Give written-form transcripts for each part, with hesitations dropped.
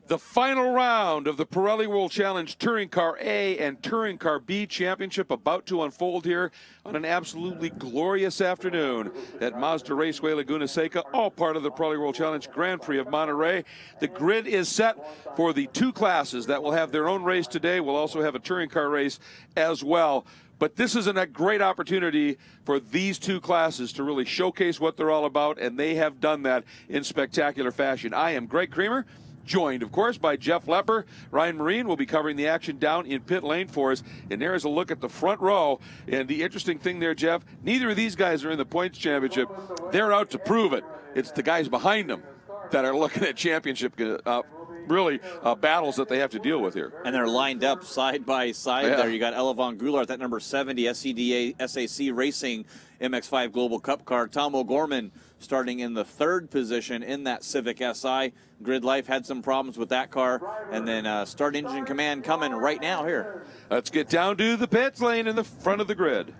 The final round of the Pirelli World Challenge Touring Car A and Touring Car B Championship about to unfold here on an absolutely glorious afternoon at Mazda Raceway Laguna Seca, all part of the Pirelli World Challenge Grand Prix of Monterey. The grid is set for the two classes that will have their own race today. We'll also have a touring car race as well. But this is a great opportunity for these two classes to really showcase what they're all about, and they have done that in spectacular fashion. I am Greg Creamer, joined, of course, by Jeff Lepper. Ryan Marine will be covering the action down in pit lane for us. And there is a look at the front row. And the interesting thing there, Jeff, neither of these guys are in the points championship. They're out to prove it. It's the guys behind them that are looking at championship battles that they have to deal with here. And they're lined up side by side there. You got Elevon Goulart, that number 70, SCDA SAC Racing MX-5 Global Cup car. Tom O'Gorman starting in the third position in that Civic Si. Grid Life had some problems with that car. And then Start Engine Command coming right now here. Let's get down to the pits lane in the front of the grid.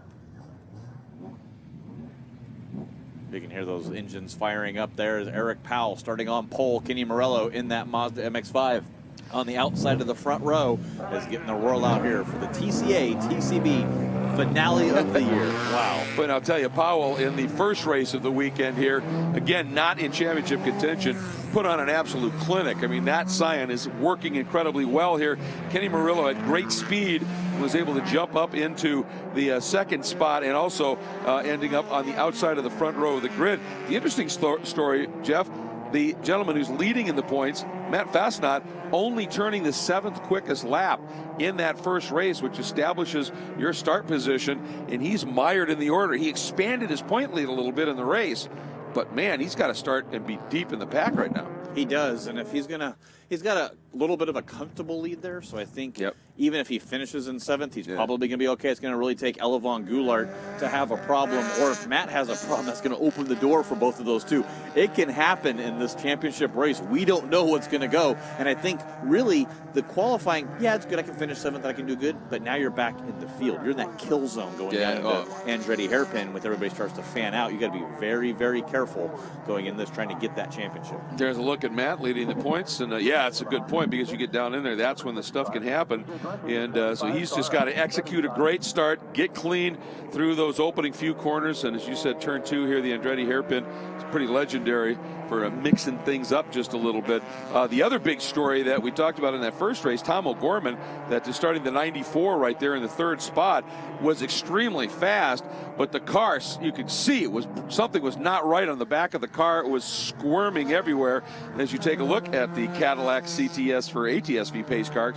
You can hear those engines firing up there. Eric Powell starting on pole. Kenny Morello in that Mazda MX-5 on the outside of the front row is getting the roll out here for the TCA TCB finale of the year. Wow. But I'll tell you, Powell in the first race of the weekend here, again, not in championship contention, put on an absolute clinic. I mean, that Scion is working incredibly well here. Kenny Morello had great speed, was able to jump up into the second spot and also ending up on the outside of the front row of the grid. The interesting story, Jeff, the gentleman who's leading in the points, Matt Fassnacht, only turning the 7th quickest lap in that first race, which establishes your start position, and he's mired in the order. He expanded his point lead a little bit in the race, but man, he's got to start and be deep in the pack right now. He does, and if he's got a little bit of a comfortable lead there, so I think even if he finishes in 7th, he's probably going to be okay. It's going to really take Elevon Goulart to have a problem, or if Matt has a problem, that's going to open the door for both of those two. It can happen in this championship race. We don't know what's going to go, and I think really the qualifying, it's good, I can finish 7th, I can do good, but now you're back in the field. You're in that kill zone going down into Andretti hairpin with everybody starts to fan out. You got to be very, very careful going in this, trying to get that championship. There's a look at Matt leading the points, and it's a good point because you get down in there, that's when the stuff can happen. And so he's just got to execute a great start, get clean through those opening few corners, and as you said, turn 2 here, the Andretti hairpin, it's pretty legendary for mixing things up just a little bit. The other big story that we talked about in that first race, Tom O'Gorman, that is starting the 94 right there in the 3rd spot, was extremely fast, but the car, you could see something was not right on the back of the car. It was squirming everywhere. And as you take a look at the Cadillac CTS for ATSV pace car,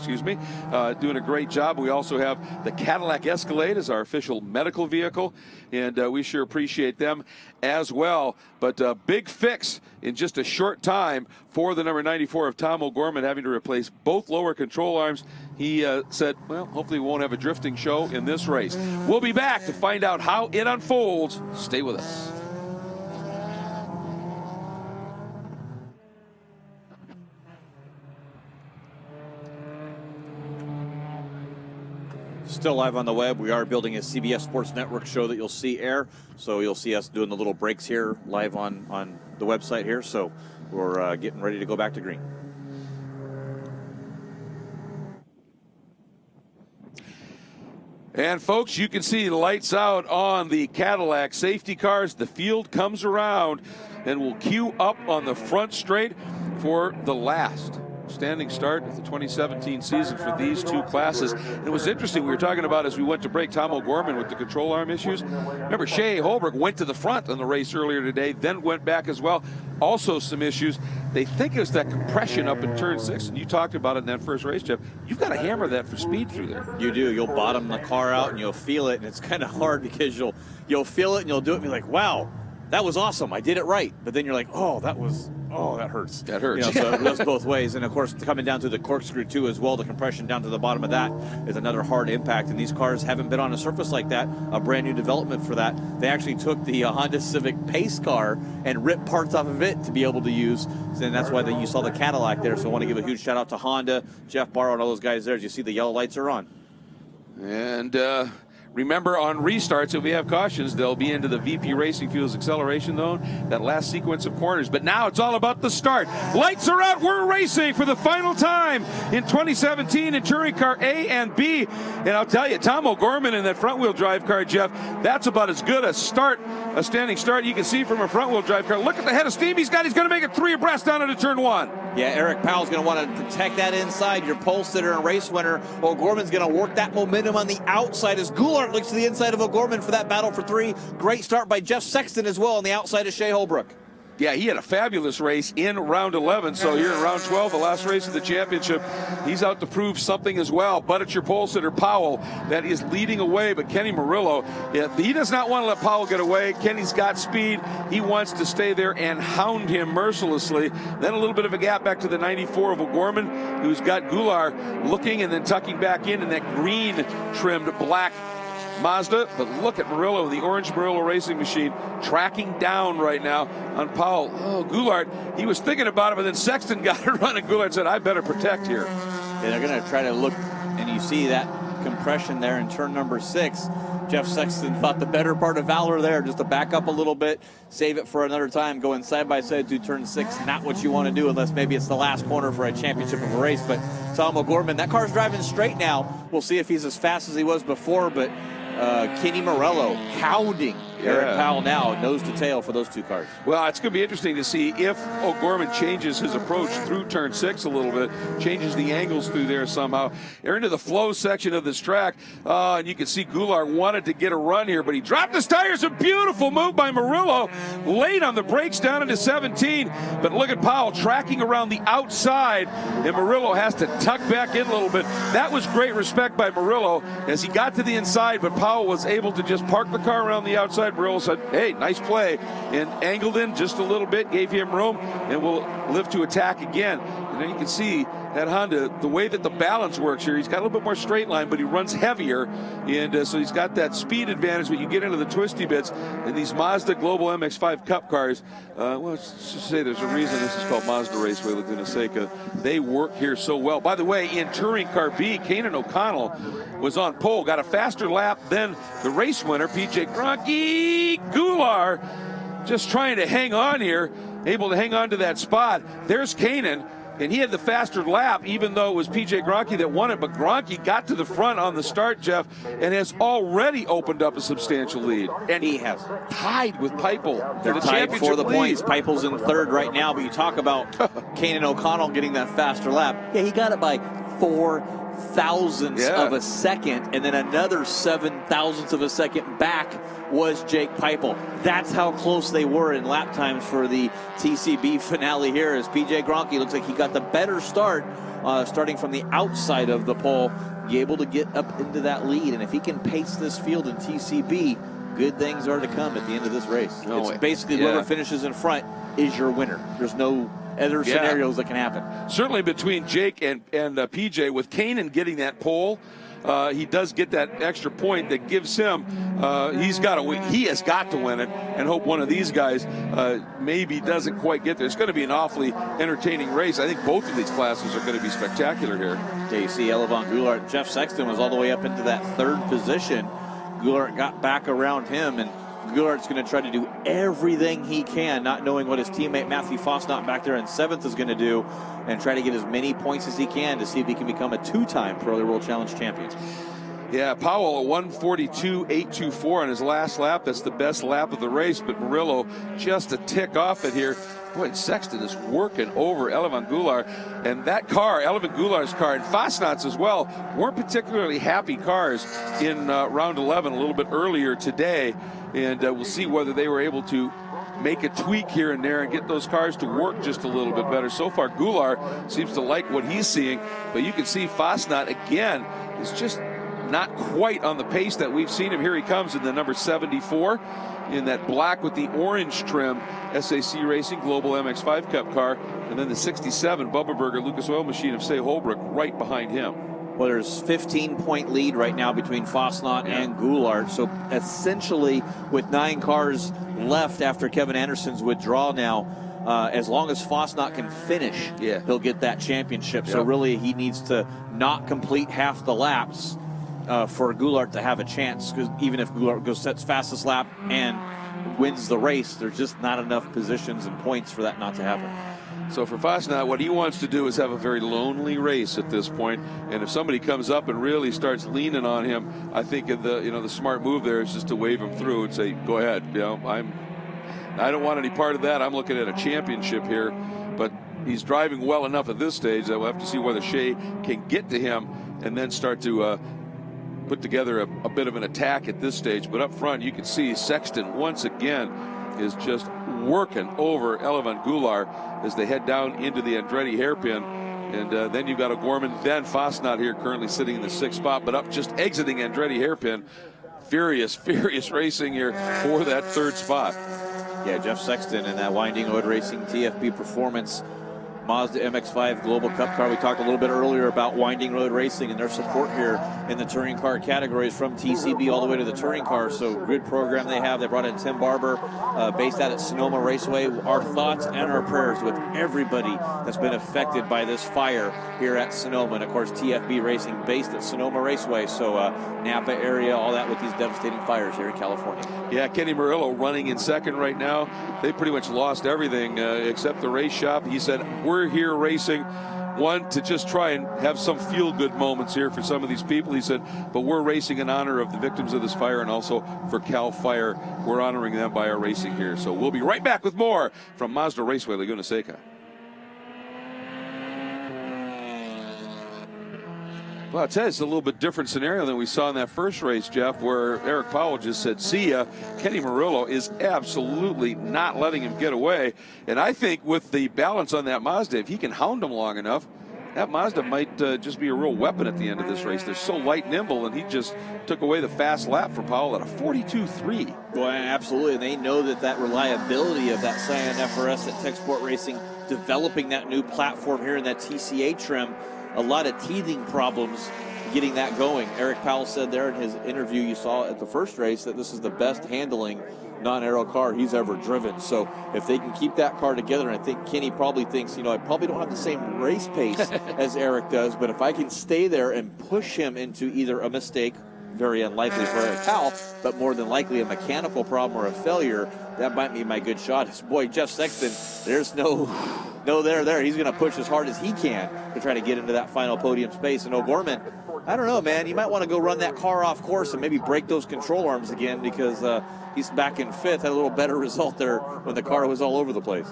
doing a great job. We also have the Cadillac Escalade as our official medical vehicle, and we sure appreciate them as well. But a big fix in just a short time for the number 94 of Tom O'Gorman, having to replace both lower control arms. He said, well, hopefully we won't have a drifting show in this race. We'll be back to find out how it unfolds. Stay with us. Still live on the web. We are building a CBS Sports Network show that you'll see air. So you'll see us doing the little breaks here live on the website here. So we're getting ready to go back to green. And folks, you can see lights out on the Cadillac safety cars. The field comes around and will queue up on the front straight for the last standing start of the 2017 season for these two classes. And it was interesting, we were talking about as we went to break, Tom O'Gorman with the control arm issues. Remember, Shea Holbrook went to the front in the race earlier today, then went back as well. Also some issues. They think it was that compression up in turn 6, and you talked about it in that first race, Jeff. You've got to hammer that for speed through there. You do. You'll bottom the car out and you'll feel it, and it's kind of hard because you'll feel it and you'll do it and be like, wow, that was awesome, I did it right. But then you're like, that hurts. That hurts. So it goes both ways. And of course, coming down to the corkscrew too as well, the compression down to the bottom of that is another hard impact. And these cars haven't been on a surface like that, a brand new development for that. They actually took the Honda Civic Pace car and ripped parts off of it to be able to use. And that's why you saw the Cadillac there. So I want to give a huge shout out to Honda, Jeff Barrow, and all those guys there. As you see, the yellow lights are on. And Remember, on restarts, if we have cautions, they'll be into the VP Racing Fuels acceleration zone, that last sequence of corners. But now it's all about the start. Lights are out. We're racing for the final time in 2017 in Touring Car A and B. And I'll tell you, Tom O'Gorman in that front-wheel drive car, Jeff, that's about as good a start, a standing start you can see from a front-wheel drive car. Look at the head of steam he's got. He's going to make it 3 abreast down into turn 1. Yeah, Eric Powell's going to want to protect that inside. Your pole sitter and race winner. O'Gorman's going to work that momentum on the outside as Goulart looks to the inside of O'Gorman for that battle for 3. Great start by Jeff Sexton as well on the outside of Shea Holbrook. Yeah, he had a fabulous race in round 11. So here in round 12, the last race of the championship, he's out to prove something as well. But it's your pole sitter, Powell, that is leading away. But Kenny Murillo, he does not want to let Powell get away. Kenny's got speed. He wants to stay there and hound him mercilessly. Then a little bit of a gap back to the 94 of O'Gorman, who's got Goulart looking and then tucking back in that green trimmed black Mazda. But look at Murillo, the orange Murillo racing machine, tracking down right now on Powell. Oh, Goulart, he was thinking about it, but then Sexton got it running. Goulart said, I better protect here. Yeah, they're going to try to look, and you see that compression there in turn number 6. Jeff Sexton thought the better part of valor there, just to back up a little bit, save it for another time, going side by side through turn 6. Not what you want to do unless maybe it's the last corner for a championship of a race. But Tom O'Gorman, that car's driving straight now. We'll see if he's as fast as he was before, but Kenny Murillo hounding Eric Powell now, nose to tail for those 2 cars. Well, it's going to be interesting to see if O'Gorman changes his approach through turn 6 a little bit, changes the angles through there somehow. They're into the flow section of this track, and you can see Goulart wanted to get a run here, but he dropped his tires. A beautiful move by Murillo, late on the brakes down into 17. But look at Powell tracking around the outside, and Murillo has to tuck back in a little bit. That was great respect by Murillo as he got to the inside, but Powell was able to just park the car around the outside. Murillo said, hey, nice play, and angled in just a little bit, gave him room, and will live to attack again. And then you can see that Honda, the way that the balance works here, he's got a little bit more straight line, but he runs heavier, and so he's got that speed advantage when you get into the twisty bits. And these Mazda Global MX-5 Cup cars, well, let's just say there's a reason this is called Mazda Raceway Laguna Seca. They work here so well. By the way, in Touring Car B, Kanan O'Connell was on pole, got a faster lap than the race winner, PJ Gronke. Goulart just trying to hang on here, able to hang on to that spot. There's Kanan. And he had the faster lap, even though it was P.J. Gronke that won it. But Gronke got to the front on the start, Jeff, and has already opened up a substantial lead. And he has tied with Peiple. They're tied for the points. Peiple's in 3rd right now. But you talk about Kanan O'Connell getting that faster lap. Yeah, he got it by 4 thousandths of a second, and then another 7 thousandths of a second back was Jake Peiple. That's how close they were in lap times for the TCB finale here, as PJ Gronke looks like he got the better start, starting from the outside of the pole, be able to get up into that lead. And if he can pace this field in TCB, good things are to come at the end of this race. It's basically whoever finishes in front is your winner. There's no other scenarios that can happen. Certainly between Jake and PJ, with Kanan getting that pole, he does get that extra point that gives him, he has got to win it, and hope one of these guys maybe doesn't quite get there. It's going to be an awfully entertaining race. I think both of these classes are going to be spectacular here. Yeah, you see Elevon Goulart. Jeff Sexton was all the way up into that 3rd position. Goulart got back around him, and Goulart's going to try to do everything he can, not knowing what his teammate Matthew Fosnot back there in 7th is going to do, and try to get as many points as he can to see if he can become a 2-time Pro World Challenge champion. Yeah, Powell, a 1:42.824 on his last lap. That's the best lap of the race, but Murillo just a tick off it here. Boy, Sexton is working over Elevon Goulart. And that car, Elevon Goulart's car, and Fosnot's as well, weren't particularly happy cars in round 11 a little bit earlier today. And we'll see whether they were able to make a tweak here and there and get those cars to work just a little bit better. So far, Goulart seems to like what he's seeing. But you can see Fosnot, again, is just not quite on the pace that we've seen him. Here he comes in the number 74 in that black with the orange trim SAC Racing Global MX-5 Cup car. And then the 67 Bubba Burger Lucas Oil Machine of Say Holbrook right behind him. Well, there's 15-point lead right now between Fosnot and Goulart. So essentially, with 9 cars left after Kevin Anderson's withdrawal now, as long as Fosnot can finish, he'll get that championship. So really, he needs to not complete half the laps for Goulart to have a chance, because even if Goulart sets fastest lap and wins the race, there's just not enough positions and points for that not to happen. So for Fasnacht, what he wants to do is have a very lonely race at this point. And if somebody comes up and really starts leaning on him, I think the smart move there is just to wave him through and say, "Go ahead. I don't want any part of that. I'm looking at a championship here." But he's driving well enough at this stage that we'll have to see whether Shea can get to him and then start to put together a bit of an attack at this stage. But up front, you can see Sexton once again is just working over Elevan Goulart as they head down into the Andretti hairpin. And then you've got O'Gorman, then Fasnacht here currently sitting in the 6th spot, but up just exiting Andretti hairpin. Furious racing here for that 3rd spot. Yeah, Jeff Sexton in that Winding Road Racing TFB Performance Mazda MX-5 Global Cup car. We talked a little bit earlier about Winding Road Racing and their support here in the touring car categories from TCB all the way to the touring car. So good program they have. They brought in Tim Barber, based out at Sonoma Raceway. Our thoughts and our prayers with everybody that's been affected by this fire here at Sonoma. And of course, TFB Racing based at Sonoma Raceway. So Napa area, all that with these devastating fires here in California. Yeah, Kenny Murillo running in 2nd right now. They pretty much lost everything except the race shop. He said, "We're here racing, one, to just try and have some feel-good moments here for some of these people." He said, "But we're racing in honor of the victims of this fire and also for Cal Fire. We're honoring them by our racing here." So we'll be right back with more from Mazda Raceway Laguna Seca. Well, I'll tell you, it's a little bit different scenario than we saw in that first race, Jeff, where Eric Powell just said, "See ya." Kenny Murillo is absolutely not letting him get away. And I think with the balance on that Mazda, if he can hound him long enough, that Mazda might just be a real weapon at the end of this race. They're so light and nimble, and he just took away the fast lap for Powell at a 42.3. Well, absolutely. They know that reliability of that Scion FRS at Tech Sport Racing, developing that new platform here in that TCA trim, a lot of teething problems getting that going. Eric Powell said there in his interview you saw at the first race that this is the best handling non-aero car he's ever driven. So if they can keep that car together, and I think Kenny probably thinks, I probably don't have the same race pace as Eric does, but if I can stay there and push him into either a mistake, very unlikely for Eric Powell, but more than likely a mechanical problem or a failure, that might be my good shot. Boy, Jeff Sexton, there's no there. He's going to push as hard as he can to try to get into that final podium space. And O'Gorman, I don't know, man. You might want to go run that car off course and maybe break those control arms again, because he's back in 5th. Had a little better result there when the car was all over the place.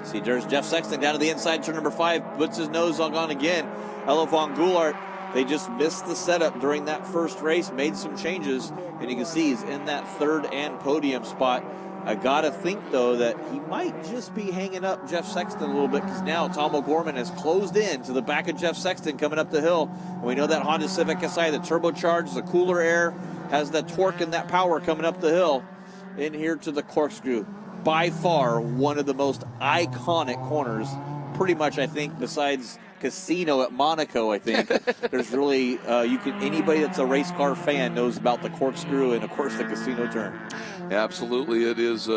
See, there's Jeff Sexton down to the inside, turn number 5, puts his nose on again. Elevan Goulart, they just missed the setup during that first race, made some changes, and you can see he's in that 3rd and podium spot. I gotta think, though, that he might just be hanging up Jeff Sexton a little bit, because now Tom O'Gorman has closed in to the back of Jeff Sexton coming up the hill. And we know that Honda Civic SI, the turbocharged, the cooler air, has that torque and that power coming up the hill. In here to the corkscrew. By far, one of the most iconic corners, pretty much, I think, besides Casino at Monaco, I think. There's really, anybody that's a race car fan knows about the corkscrew and, of course, the Casino turn. Absolutely. It is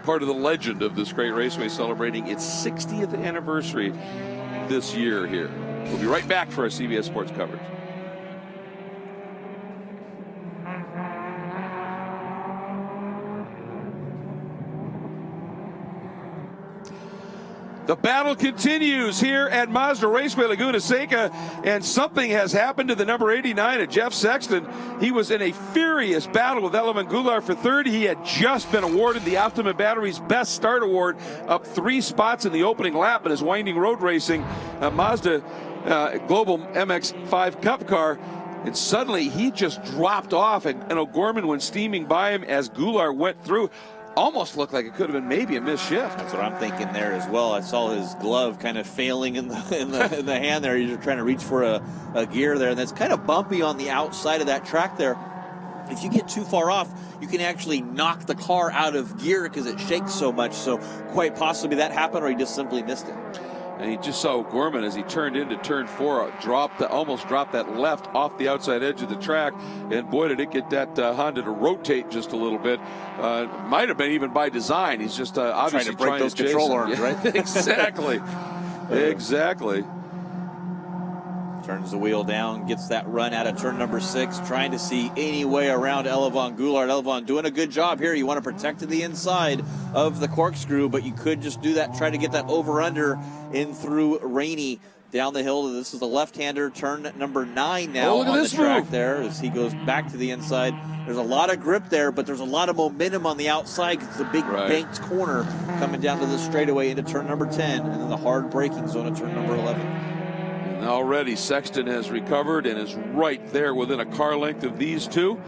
part of the legend of this great raceway, celebrating its 60th anniversary this year here. We'll be right back for our CBS Sports coverage. The battle continues here at Mazda Raceway Laguna Seca, and something has happened to the number 89 of Jeff Sexton. He was in a furious battle with Elevan Goulart for 3rd. He had just been awarded the Optima Batteries Best Start Award, up 3 spots in the opening lap in his Winding Road Racing Mazda Global MX-5 Cup car. And suddenly he just dropped off, and O'Gorman went steaming by him as Goulart went through. Almost looked like it could have been maybe a missed shift. That's what I'm thinking there as well. I saw his glove kind of failing in the hand there. He's trying to reach for a gear there, and that's kind of bumpy on the outside of that track there. If you get too far off, you can actually knock the car out of gear because it shakes so much. So quite possibly that happened, or he just simply missed it. And he just saw O'Gorman as he turned into turn 4, almost dropped that left off the outside edge of the track. And boy, did it get that Honda to rotate just a little bit. Might have been even by design. He's just obviously trying to break those control arms, right? Exactly. Exactly. Turns the wheel down, gets that run out of turn number 6, trying to see any way around Elevon Goulart. Elevon doing a good job here. You want to protect the inside of the corkscrew, but you could just do that, try to get that over-under in through Rainey down the hill. This is the left-hander, turn number 9 now on the track there as he goes back to the inside. There's a lot of grip there, but there's a lot of momentum on the outside because it's a big banked corner coming down to the straightaway into turn number 10, and then the hard braking zone at turn number 11. And already Sexton has recovered and is right there within a car length of these two.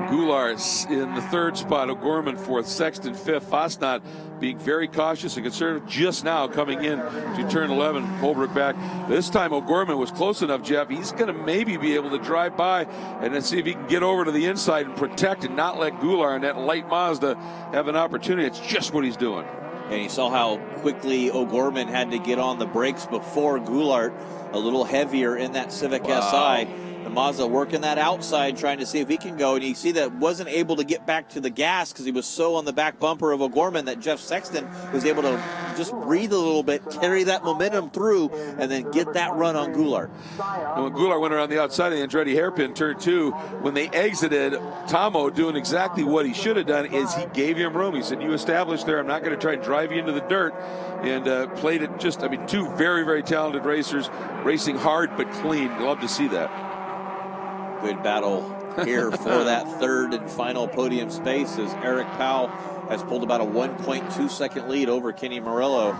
Goulart in the 3rd spot, O'Gorman 4th, Sexton 5th. Fosnot being very cautious and conservative just now coming in to turn 11. Holbrook back. This time O'Gorman was close enough, Jeff. He's going to maybe be able to drive by and then see if he can get over to the inside and protect and not let Goulart and that light Mazda have an opportunity. It's just what he's doing. And you saw how quickly O'Gorman had to get on the brakes before Goulart, a little heavier in that Civic SI. The Mazda working that outside, trying to see if he can go. And you see that wasn't able to get back to the gas because he was so on the back bumper of O'Gorman that Jeff Sexton was able to just breathe a little bit, carry that momentum through, and then get that run on Goulart. And when Goulart went around the outside of the Andretti hairpin, turn 2, when they exited, Tomo doing exactly what he should have done is he gave him room. He said, you established there, I'm not going to try and drive you into the dirt. And played it just, I mean, two very, very talented racers, racing hard but clean. Love to see that. Good battle here for that 3rd and final podium space as Eric Powell has pulled about a 1.2 second lead over Kenny Murillo.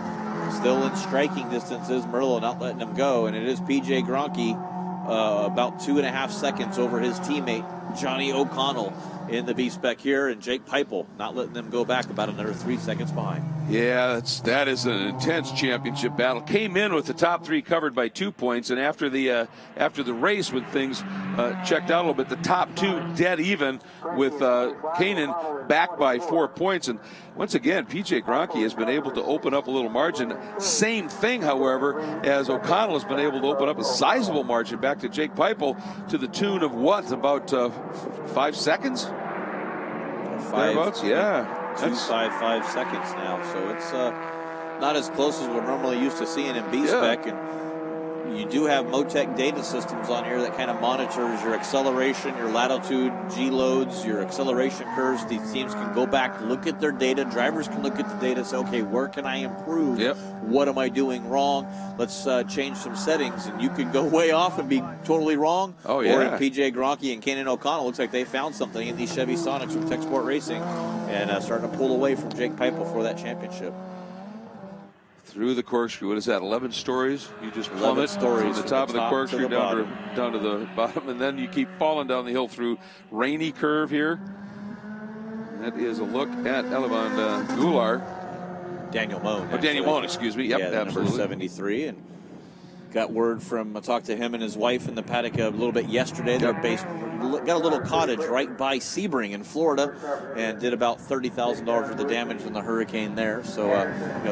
Still in striking distance is Murillo, not letting him go, and it is PJ Gronke about 2.5 seconds over his teammate Johnny O'Connell in the B-Spec here, and Jake Peipel not letting them go back about another 3 seconds behind. Yeah, that is an intense championship battle. Came in with the top 3 covered by 2 points, and after the race when things checked out a little bit, the top 2 dead even with Kanan back by 4 points. And once again, PJ Gronke has been able to open up a little margin. Same thing, however, as O'Connell has been able to open up a sizable margin back to Jake Peipel to the tune of what, about 5 seconds? 5, yeah. 2.55 seconds now, so it's not as close as we're normally used to seeing in B-Spec. And you do have Motec data systems on here that kind of monitors your acceleration, your latitude, G-loads, your acceleration curves. These teams can go back, look at their data. Drivers can look at the data, say, okay, where can I improve? What am I doing wrong? Let's change some settings. And you can go way off and be totally wrong. Oh, yeah. Or in PJ Gronke and Kanan O'Connell, looks like they found something in these Chevy Sonics from Tech Sport Racing and starting to pull away from Jake Peipel for that championship. Through the corkscrew, what is that, 11 stories? You just plummet from the top of the corkscrew down to the bottom, and then you keep falling down the hill through Rainy Curve here. That is a look at Elevon Goulart. Daniel Moan. Oh, Daniel Moan, excuse me. Yep, yeah, absolutely. Number 73, and got word from, I talked to him and his wife in the paddock a little bit yesterday. They're got a little cottage right by Sebring in Florida and did about $30,000 worth of damage in the hurricane there. So,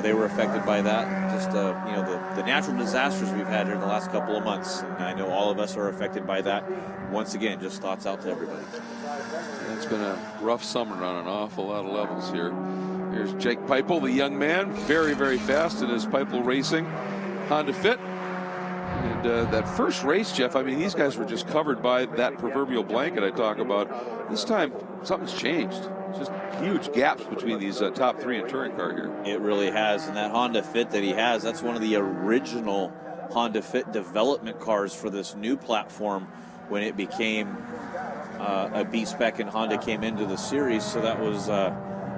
they were affected by that. Just, the natural disasters we've had here in the last couple of months. And I know all of us are affected by that. Once again, just thoughts out to everybody. It's been a rough summer on an awful lot of levels here. Here's Jake Peipel, the young man, very, very fast in his Peipel Racing Honda Fit. And that first race, Jeff, I mean, these guys were just covered by that proverbial blanket I talk about. This time, something's changed. Just huge gaps between these top 3 in touring car here. It really has. And that Honda Fit that he has, that's one of the original Honda Fit development cars for this new platform when it became a B-Spec and Honda came into the series. So that was...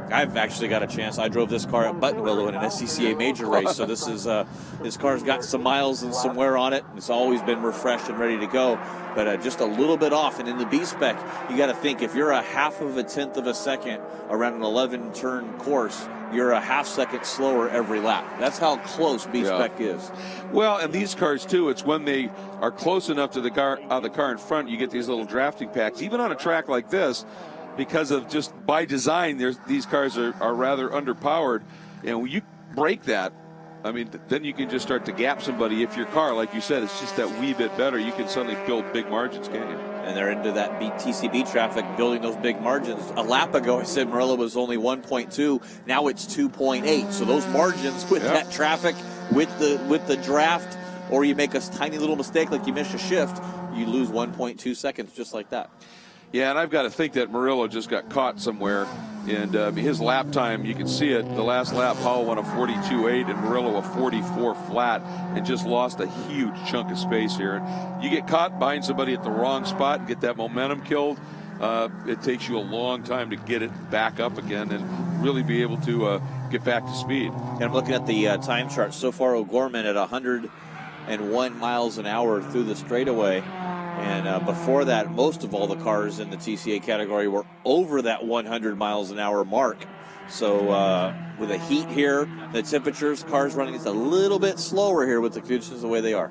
I've actually got a chance. I drove this car at Buttonwillow in an SCCA major race, so this car's got some miles and some wear on it. It's always been refreshed and ready to go, but just a little bit off. And in the B-Spec, you got to think if you're a 0.5 of a second around an 11-turn course, you're a 0.5 second slower every lap. That's how close B-Spec is. Well, and these cars too, it's when they are close enough to the car in front, you get these little drafting packs. Even on a track like this, because of just by design, these cars are rather underpowered. And when you break that, I mean, then you can just start to gap somebody. If your car, like you said, is just that wee bit better, you can suddenly build big margins, can't you? And they're into that TCB traffic, building those big margins. A lap ago, I said Murillo was only 1.2. Now it's 2.8. So those margins with that traffic, with the draft, or you make a tiny little mistake like you miss a shift, you lose 1.2 seconds just like that. Yeah, and I've got to think that Murillo just got caught somewhere. And his lap time, you can see it. The last lap, Powell went a 42.8 and Murillo a 44 flat and just lost a huge chunk of space here. You get caught behind somebody at the wrong spot and get that momentum killed. It takes you a long time to get it back up again and really be able to get back to speed. And I'm looking at the time chart. So far, O'Gorman at 101 miles an hour through the straightaway. And before that, most of all the cars in the TCA category were over that 100 miles an hour mark. So with the heat here, the temperatures, cars running just a little bit slower here with the conditions the way they are.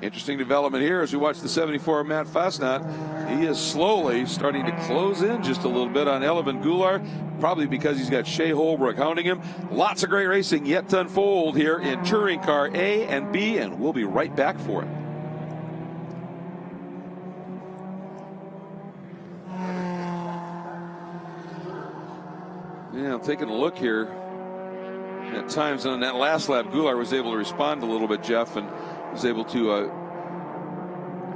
Interesting development here as we watch the 74 of Matt Fasnacht. He is slowly starting to close in just a little bit on Elevin Goulart, probably because he's got Shea Holbrook hounding him. Lots of great racing yet to unfold here in Touring Car A and B, and we'll be right back for it. Yeah, I'm taking a look here. At times on that last lap, Goulart was able to respond a little bit, Jeff, and was able to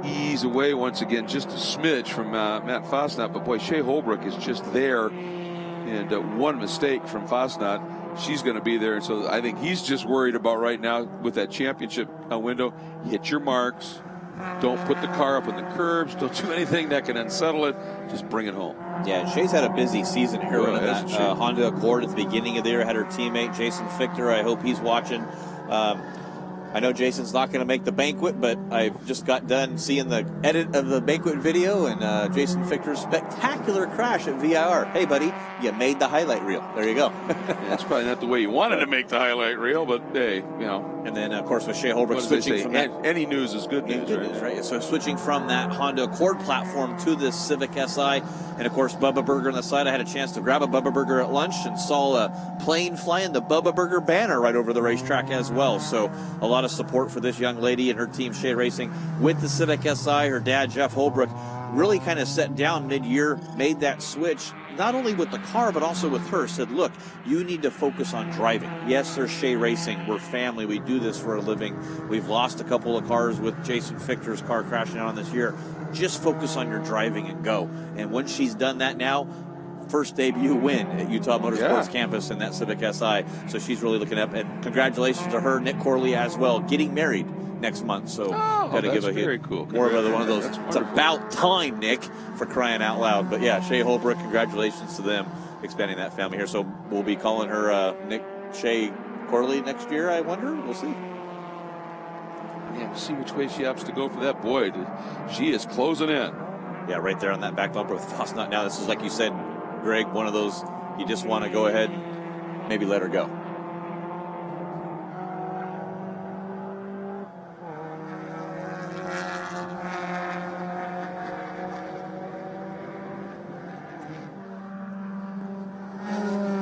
ease away once again just a smidge from Matt Fasnacht. But boy, Shea Holbrook is just there, and one mistake from Fasnacht, she's going to be there. And so I think he's just worried about right now with that championship window. Hit your marks. Don't put the car up on the curbs. Don't do anything that can unsettle it. Just bring it home. Yeah, Shea's had a busy season here running that Honda Accord at the beginning of the year. Had her teammate Jason Fichter. I hope he's watching. I know Jason's not going to make the banquet, but I just got done seeing the edit of the banquet video, and Jason Fichter's spectacular crash at VIR. Hey, buddy, you made the highlight reel. There you go. Yeah, it's probably not the way you wanted to make the highlight reel, but hey, you know. And then, of course, with Shea Holbrook switching from that. Any news is good news, right? So switching from that Honda Accord platform to this Civic Si, and of course, Bubba Burger on the side. I had a chance to grab a Bubba Burger at lunch and saw a plane flying the Bubba Burger banner right over the racetrack as well. So a lot of support for this young lady and her team, Shea Racing, with the Civic Si. Her dad, Jeff Holbrook, really kind of set down mid-year, made that switch, not only with the car, but also with her, said, look, you need to focus on driving. Yes, there's Shea Racing. We're family. We do this for a living. We've lost a couple of cars with Jason Fichter's car crashing out on this year. Just focus on your driving and go. And when she's done that now, first debut win at Utah Motorsports Campus in that Civic Si. So she's really looking up. And congratulations to her, Nick Corley as well, getting married next month. So got to give a very cool. More of one of those. It's about time, Nick, for crying out loud. But yeah, Shea Holbrook, congratulations to them expanding that family here. So we'll be calling her Nick Shea Corley next year, I wonder. We'll see. Yeah, we'll see which way she opts to go for that. Boy, she is closing in. Yeah, right there on that back bumper with Fasnacht. Now, this is, like you said, Greg, one of those you just want to go ahead, maybe let her go.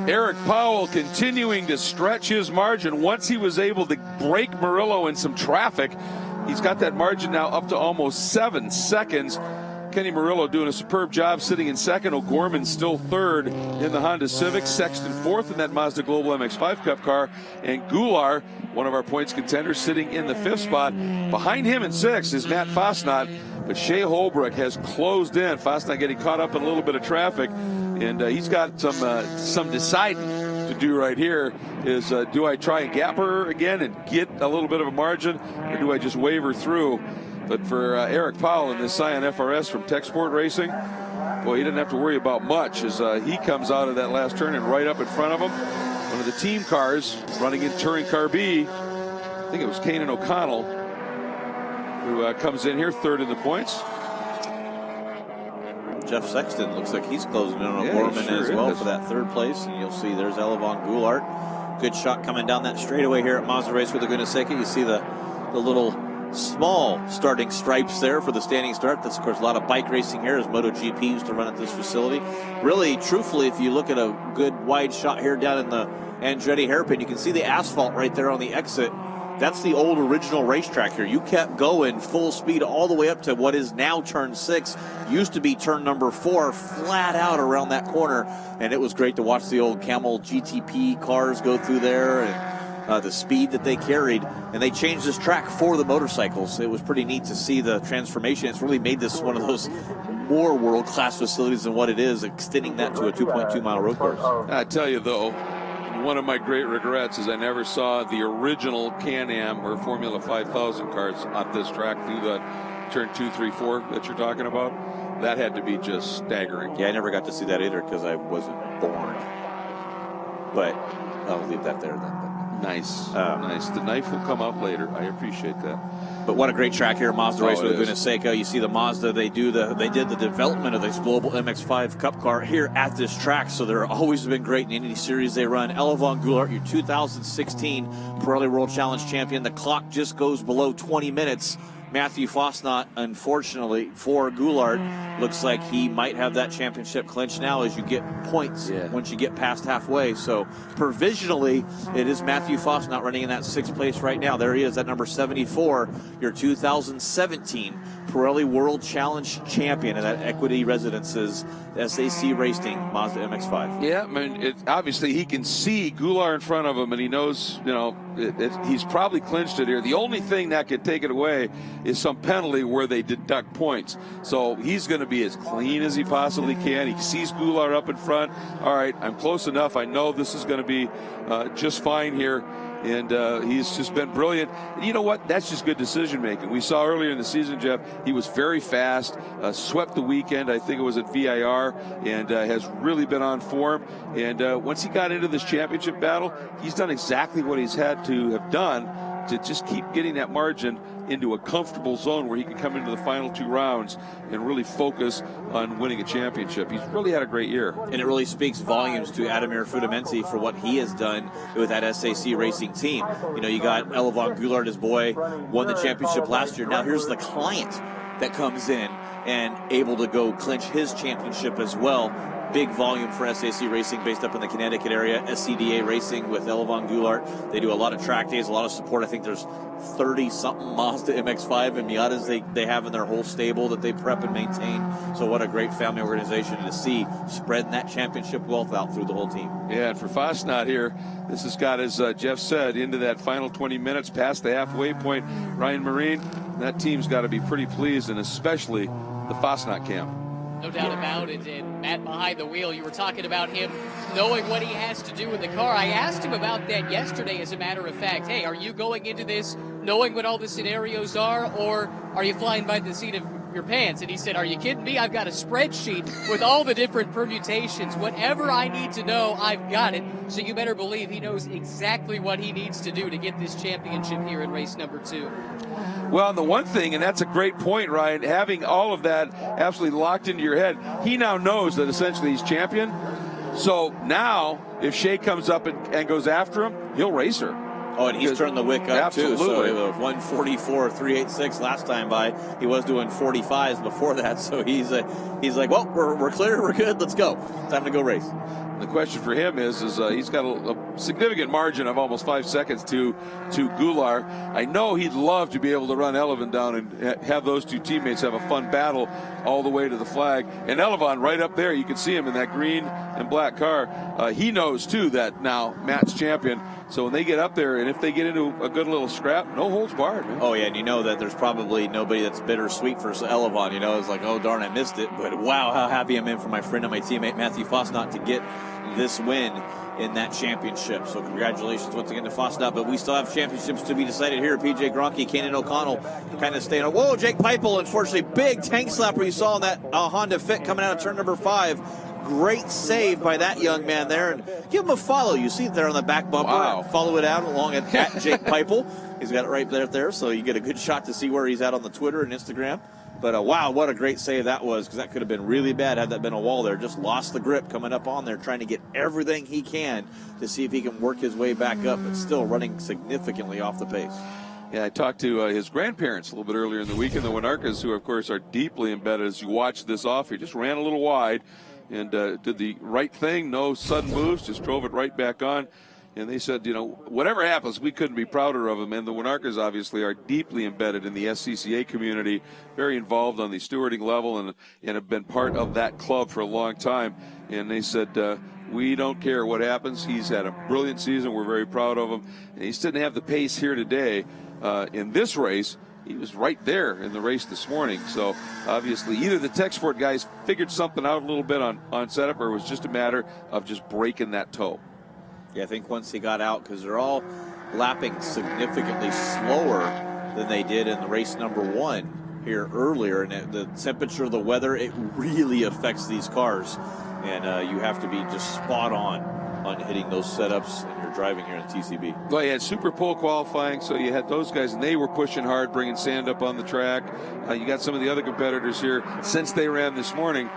Eric Powell continuing to stretch his margin. Once he was able to break Murillo in some traffic, he's got that margin now up to almost 7 seconds. Kenny Murillo doing a superb job sitting in second. O'Gorman still third in the Honda Civic. Sexton fourth in that Mazda Global MX-5 Cup car. And Goulart, one of our points contenders, sitting in the fifth spot. Behind him in sixth is Matt Fasnacht. But Shea Holbrook has closed in. Fasnacht getting caught up in a little bit of traffic. And he's got some deciding to do right here. Is do I try and gap her again and get a little bit of a margin, or do I just wave her through? But for Eric Powell in this Scion FRS from Tech Sport Racing, boy, he didn't have to worry about much as he comes out of that last turn and right up in front of him. One of the team cars running in Touring Car B, I think it was Kanan O'Connell, who comes in here third in the points. Jeff Sexton looks like he's closing in on O'Gorman as well for that third place. And you'll see there's Elevon Goulart. Good shot coming down that straightaway here at Mazda Raceway Laguna Seca. You see the little small starting stripes there for the standing start. That's, of course, a lot of bike racing here as MotoGP used to run at this facility. Really, truthfully, if you look at a good wide shot here down in the Andretti hairpin, you can see the asphalt right there on the exit. That's the old original racetrack here. You kept going full speed all the way up to what is now turn 6. Used to be turn number 4, flat out around that corner. And it was great to watch the old Camel GTP cars go through there. And the speed that they carried, and they changed this track for the motorcycles. It was pretty neat to see the transformation. It's really made this one of those more world-class facilities than what it is, extending that to a 2.2-mile road course. I tell you, though, one of my great regrets is I never saw the original Can-Am or Formula 5000 cars on this track through the turn 2, 3, 4 that you're talking about. That had to be just staggering. Yeah, I never got to see that either because I wasn't born. But I'll leave that there then. Nice. Nice. The knife will come out later. I appreciate that. But what a great track here, Mazda Raceway Laguna Seca. You see the Mazda, they did the development of this global MX-5 Cup car here at this track, so they're always been great in any series they run. Elevon Goulart, your 2016 Pirelli World Challenge champion. The clock just goes below 20 minutes. Matthew Fosnot, unfortunately for Goulart, looks like he might have that championship clinched now as you get points once you get past halfway. So provisionally, it is Matthew Fosnot running in that 6th place right now. There he is at number 74, your 2017 Pirelli World Challenge champion in that Equity Residences SAC Racing Mazda MX-5. Yeah, I mean, obviously he can see Goulart in front of him, and he knows, you know, he's probably clinched it here. The only thing that could take it away is some penalty where they deduct points. So he's going to be as clean as he possibly can. He sees Goulart up in front. All right, I'm close enough. I know this is going to be just fine here. And he's just been brilliant. And you know what? That's just good decision making. We saw earlier in the season, Jeff, he was very fast, swept the weekend. I think it was at VIR, and has really been on form. And once he got into this championship battle, he's done exactly what he's had to have done to just keep getting that margin into a comfortable zone where he can come into the final 2 rounds and really focus on winning a championship. He's really had a great year. And it really speaks volumes to Ademir Fudamenti for what he has done with that SAC racing team. You know, you got Elevon Goulart, his boy, won the championship last year. Now here's the client that comes in and able to go clinch his championship as well. Big volume for SAC Racing based up in the Connecticut area. SCDA Racing with Elevon Goulart. They do a lot of track days, a lot of support. I think there's 30-something Mazda MX-5 and Miatas they have in their whole stable that they prep and maintain. So what a great family organization to see spreading that championship wealth out through the whole team. Yeah, and for Fosnot here, this has got, as Jeff said, into that final 20 minutes, past the halfway point. Ryan Marine, that team's got to be pretty pleased, and especially the Fosnot camp. No doubt about it. And Matt, behind the wheel, you were talking about him knowing what he has to do in the car. I asked him about that yesterday, as a matter of fact. Hey, are you going into this knowing what all the scenarios are, or are you flying by the seat of your pants? And he said, are you kidding me? I've got a spreadsheet with all the different permutations. Whatever I need to know, I've got it. So you better believe he knows exactly what he needs to do to get this championship here in race number 2. Well, the one thing, and that's a great point, Ryan, having all of that absolutely locked into your head, he now knows that essentially he's champion. So now, if Shea comes up and goes after him, he'll race her. Oh, and he's turned the wick up absolutely. Too. So it was 144.386 last time by. He was doing 45s before that. So he's like, well, we're clear, we're good, let's go. Time to go race. The question for him is he's got a significant margin of almost 5 seconds to Goulart. I know he'd love to be able to run Elevon down and have those two teammates have a fun battle all the way to the flag. And Elevon right up there, you can see him in that green and black car. He knows too that now Matt's champion. So when they get up there, and if they get into a good little scrap, no holds barred, man. Oh, yeah, and you know that there's probably nobody that's bittersweet for Elevon. You know, it's like, oh, darn, I missed it. But wow, how happy I'm in for my friend and my teammate, Matthew Fosnot, to get this win in that championship. So congratulations once again to Fosnot. But we still have championships to be decided here. PJ Gronke, Kanan O'Connell kind of staying on. Whoa, Jake Peipel, unfortunately, big tank slapper you saw in that Honda Fit coming out of turn number 5. Great save by that young man there. And give him a follow. You see it there on the back bumper. Wow. Follow it out along at Jake Peipel. He's got it right there, so you get a good shot to see where he's at on the Twitter and Instagram. But wow, what a great save that was, because that could have been really bad had that been a wall there. Just lost the grip coming up on there, trying to get everything he can to see if he can work his way back up, but still running significantly off the pace. Yeah, I talked to his grandparents a little bit earlier in the week, and the Winarkas, who, of course, are deeply embedded. As you watch this off, he just ran a little wide and did the right thing, no sudden moves, just drove it right back on. And they said, you know, whatever happens, we couldn't be prouder of him. And the Winarkas obviously are deeply embedded in the SCCA community, very involved on the stewarding level, and have been part of that club for a long time. And they said, We don't care what happens. He's had a brilliant season. We're very proud of him. And he didn't have the pace here today in this race. He was right there in the race this morning. So obviously either the Tech Sport guys figured something out a little bit on setup, or it was just a matter of just breaking that toe. Yeah, I think once he got out, because they're all lapping significantly slower than they did in the race number 1 here earlier. And the temperature of the weather, it really affects these cars. And you have to be just spot on hitting those setups and you're driving here in TCB. Well, you had Super Pole qualifying, so you had those guys, and they were pushing hard, bringing sand up on the track. You got some of the other competitors here. Since they ran this morning,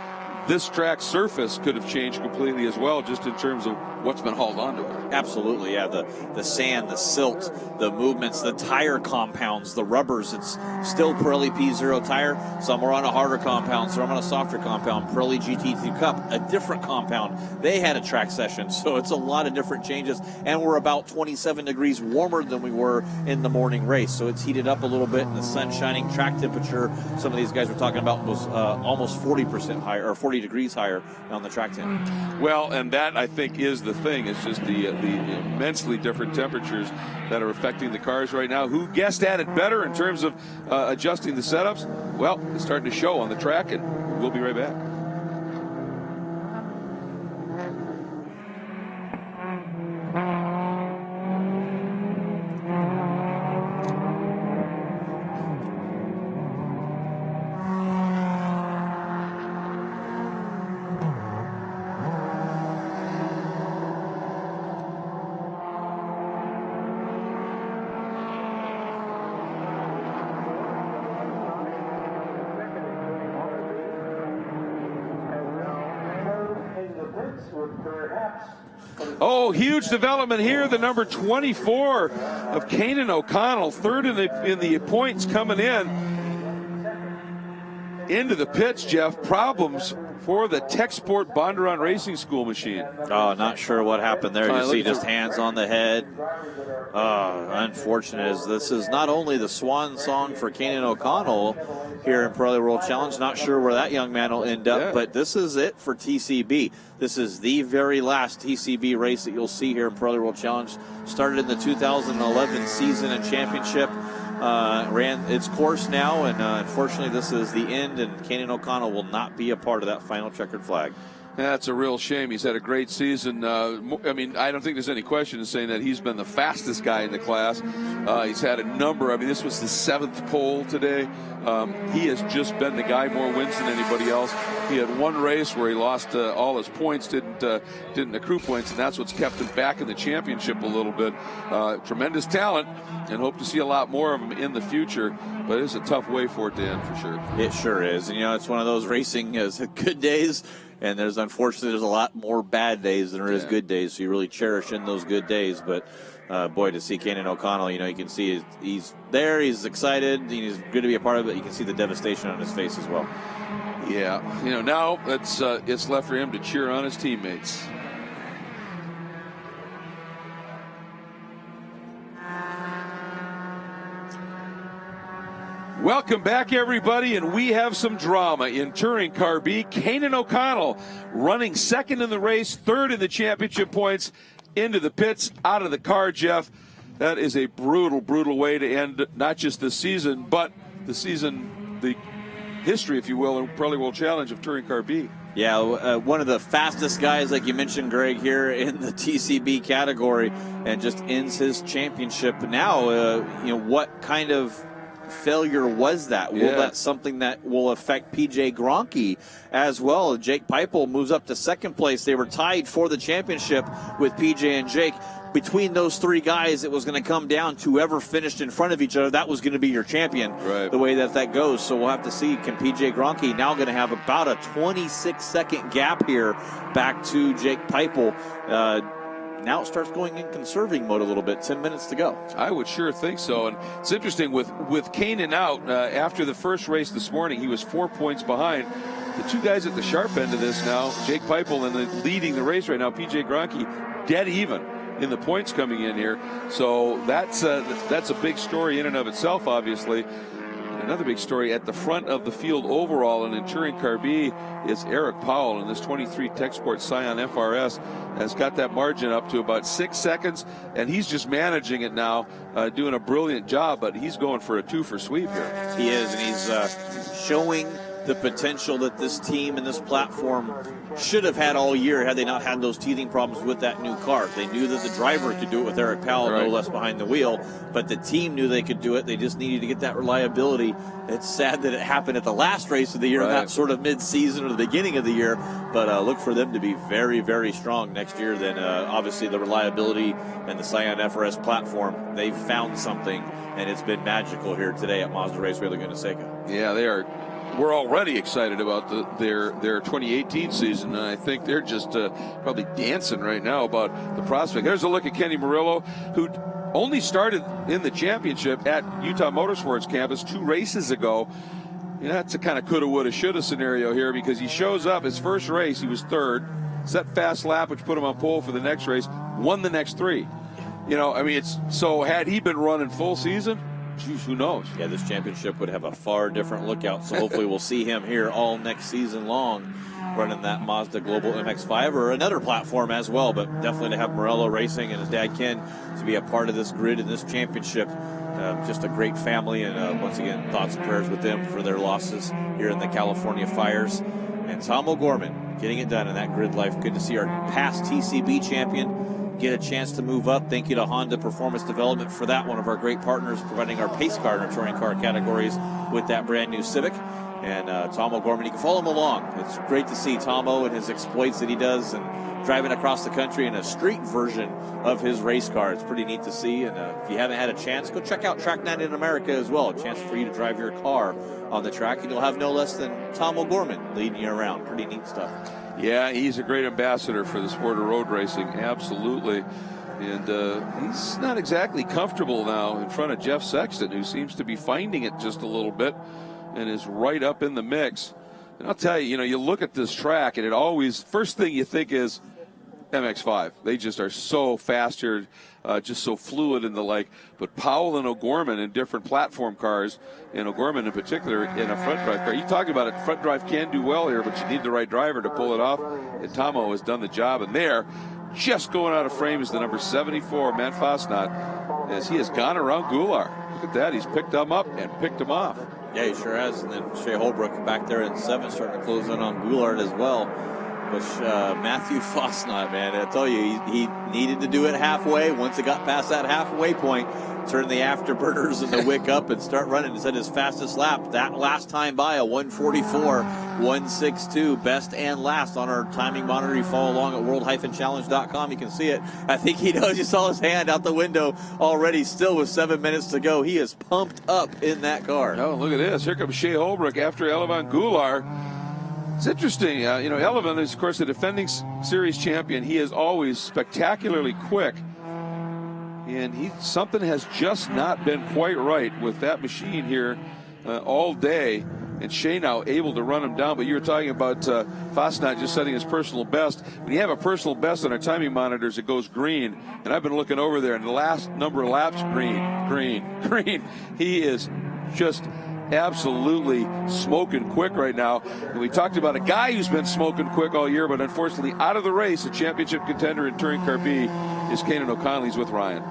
this track surface could have changed completely as well, just in terms of what's been hauled onto it. Absolutely, yeah. The sand, the silt, the movements, the tire compounds, the rubbers. It's still Pirelli P0 tire. Some are on a harder compound, some are on a softer compound. Pirelli GT2 Cup, a different compound. They had a track session, so it's a lot of different changes. And we're about 27 degrees warmer than we were in the morning race, so it's heated up a little bit. And the sun shining, track temperature, some of these guys were talking about, was almost 40% higher, or 40 degrees higher on the track temp. Well, and that, I think, is the thing. It's just the immensely different temperatures that are affecting the cars right now. Who guessed at it better in terms of adjusting the setups? Well, it's starting to show on the track, and we'll be right back. Oh, huge development here. The number 24 of Kanan O'Connell, third in the points coming into the pits, Jeff. Problems for the Tech Sport Bondurant Racing School machine. Oh, not sure what happened there. You see just hands on the head. Unfortunate, as this is not only the swan song for Kanan O'Connell here in Pirelli World Challenge. Not sure where that young man will end up, but this is it for TCB. This is the very last TCB race that you'll see here in Pirelli World Challenge. Started in the 2011 season and championship. Ran its course now, and unfortunately this is the end, and Kanan O'Connell will not be a part of that final checkered flag. That's a real shame. He's had a great season. I mean, I don't think there's any question in saying that he's been the fastest guy in the class. He's had a number. I mean, this was the 7th pole today. He has just been the guy, more wins than anybody else. He had one race where he lost all his points, didn't accrue points, and that's what's kept him back in the championship a little bit. Tremendous talent, and hope to see a lot more of him in the future. But it's a tough way for it to end, for sure. It sure is. And, you know, it's one of those racing as good days. And unfortunately, there's a lot more bad days than there is good days. So you really cherish in those good days. But, boy, to see Kanan O'Connell, you know, you can see he's there. He's excited. He's good to be a part of it. You can see the devastation on his face as well. Yeah. You know, now it's left for him to cheer on his teammates. Welcome back, everybody, and we have some drama in Touring Car B. Kanan O'Connell running second in the race, third in the championship points, into the pits, out of the car, Jeff. That is a brutal, brutal way to end not just the season, but the history, if you will, in Pirelli World Challenge of Touring Car B. Yeah, one of the fastest guys, like you mentioned, Greg, here in the TCB category, and just ends his championship. Now, you know, what kind of failure was that? Will that something that will affect PJ Gronke as well? Jake Peipel moves up to second place. They were tied for the championship with PJ and Jake. Between those three guys, it was going to come down to whoever finished in front of each other. That was going to be your champion, the way that goes. So we'll have to see. Can PJ Gronke now going to have about a 26-second gap here back to Jake Peipel? Now it starts going in conserving mode a little bit. 10 minutes to go. I would sure think so. And it's interesting with Kanan out after the first race this morning, he was 4 points behind. The two guys at the sharp end of this now, Jake Peipel and leading the race right now, PJ Gronke, dead even in the points coming in here. So that's a big story in and of itself, obviously. another big story at the front of the field overall and in Touring Car B is Eric Powell in this 23 Tech Sport Scion FRS has got that margin up to about 6 seconds, and he's just managing it now, doing a brilliant job, but he's going for a 2 for sweep here. He is, and he's showing the potential that this team and this platform should have had all year had they not had those teething problems with that new car. They knew that the driver could do it with Eric Powell, no less, behind the wheel, but the team knew they could do it. They just needed to get that reliability. It's sad that it happened at the last race of the year, not sort of mid-season or the beginning of the year, but look for them to be very, very strong next year. Then obviously the reliability and the Scion FRS platform, they've found something, and it's been magical here today at Mazda Raceway Laguna Seca. Yeah, they are. We're already excited about their 2018 season, and I think they're just probably dancing right now about the prospect. There's a look at Kenny Murillo, who only started in the championship at Utah Motorsports campus 2 races ago. That's a kind of coulda, woulda, shoulda scenario here, because he shows up his first race, he was 3rd, set fast lap, which put him on pole for the next race, won the next 3. It's so had he been running full season, who knows? Yeah, this championship would have a far different lookout, so hopefully we'll see him here all next season long running that Mazda Global MX-5 or another platform as well, but definitely to have Morello Racing and his dad Ken to be a part of this grid and this championship. Just a great family, and once again, thoughts and prayers with them for their losses here in the California fires. And Tom O'Gorman getting it done in that grid life. Good to see our past TCB champion get a chance to move up. Thank you to Honda Performance Development for that, one of our great partners, providing our pace car and our touring car categories with that brand new Civic. And Tom O'Gorman, you can follow him along. It's great to see Tomo and his exploits that he does, and driving across the country in a street version of his race car. It's pretty neat to see. And if you haven't had a chance, go check out Track Night in America as well. A chance for you to drive your car on the track, and you'll have no less than Tom O'Gorman leading you around. Pretty neat stuff. Yeah, he's a great ambassador for the sport of road racing, absolutely. And he's not exactly comfortable now in front of Jeff Sexton, who seems to be finding it just a little bit and is right up in the mix. And I'll tell you, you look at this track, and it always, first thing you think is MX-5. They just are so fast here, just so fluid and the like. But Powell and O'Gorman in different platform cars, and O'Gorman in particular in a front drive car. You talk about it, front drive can do well here, but you need the right driver to pull it off. And Tomo has done the job. And there, just going out of frame, is the number 74, Matt Fosnot, as he has gone around Goulart. Look at that. He's picked them up and picked them off. Yeah, he sure has. And then Shea Holbrook back there in 7th, starting to close in on Goulart as well. Which Matthew Fosnot, man, I tell you, he needed to do it halfway. Once it got past that halfway point, turn the afterburners and the wick up and start running. He said his fastest lap that last time by a 1:44.162, best and last on our timing monitor. You follow along at world-challenge.com. You can see it. I think he knows. You saw his hand out the window already, still with 7 minutes to go. He is pumped up in that car. Oh, look at this. Here comes Shea Holbrook after Elevan Goulart. It's interesting. Elevan is, of course, the defending series champion. He is always spectacularly quick. And something has just not been quite right with that machine here all day. And Shea now able to run him down. But you were talking about Fosnot just setting his personal best. When you have a personal best on our timing monitors, it goes green. And I've been looking over there, and the last number of laps, green. He is just absolutely smoking quick right now. And we talked about a guy who's been smoking quick all year, but unfortunately out of the race, a championship contender in Touring Car B is Kanan O'Connell. He's with Ryan.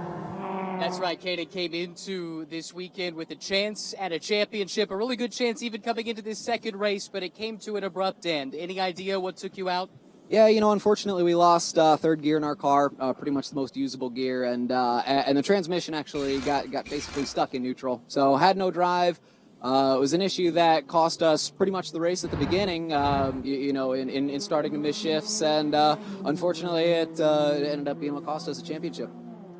That's right. Kanan came into this weekend with a chance at a championship, a really good chance even coming into this second race, but it came to an abrupt end. Any idea what took you out? Yeah, unfortunately we lost third gear in our car, pretty much the most usable gear, and the transmission actually got basically stuck in neutral. So had no drive. It was an issue that cost us pretty much the race at the beginning, in starting to miss shifts, and unfortunately it ended up being what cost us a championship.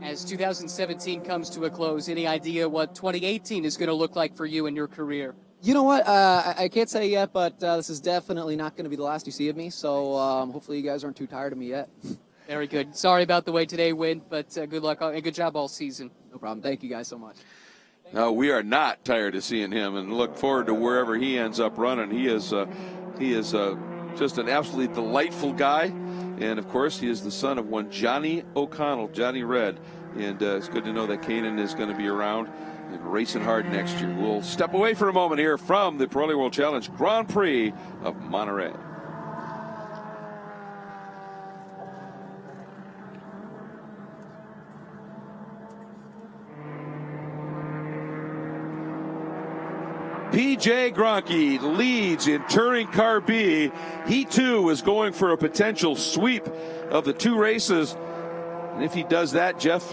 As 2017 comes to a close, any idea what 2018 is going to look like for you in your career? You know what? I can't say yet, but this is definitely not going to be the last you see of me, so hopefully you guys aren't too tired of me yet. Very good. Sorry about the way today went, but good luck and good job all season. No problem. Thank you guys so much. No, we are not tired of seeing him, and look forward to wherever he ends up running. He is just an absolutely delightful guy, and of course he is the son of one Johnny O'Connell, Johnny Red, And it's good to know that Kanan is going to be around and racing hard next year. We'll step away for a moment here from the Pirelli World Challenge Grand Prix of Monterey. PJ Gronke leads in Touring Car B. He too is going for a potential sweep of the 2 races. And if he does that, Jeff,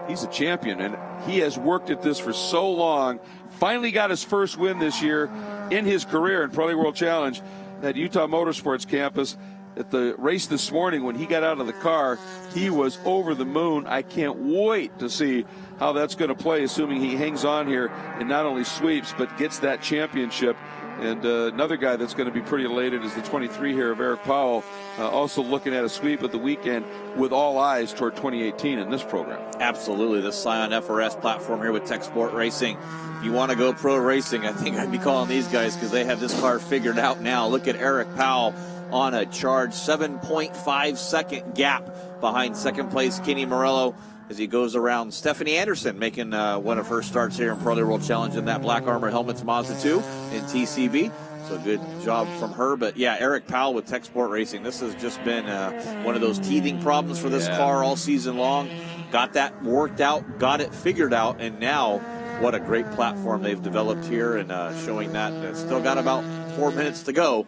he's a champion. And he has worked at this for so long. Finally got his first win this year in his career in Pirelli World Challenge at Utah Motorsports Campus. At the race this morning, when he got out of the car, he was over the moon. I can't wait to see how that's going to play, assuming he hangs on here and not only sweeps, but gets that championship. And another guy that's going to be pretty elated is the 23 here of Eric Powell, also looking at a sweep at the weekend with all eyes toward 2018 in this program. Absolutely. The Scion FRS platform here with Tech Sport Racing. If you want to go pro racing, I think I'd be calling these guys because they have this car figured out now. Look at Eric Powell on a charge, 7.5 second gap behind second place Kenny Morello as he goes around Stephanie Anderson, making one of her starts here in Pirelli World Challenge in that Black Armor Helmets Mazda 2 in TCB. So good job from her. But yeah, Eric Powell with Tech Sport Racing. This has just been one of those teething problems for this car all season long. Got that worked out, got it figured out, and now what a great platform they've developed here, and showing that it's still got about 4 minutes to go.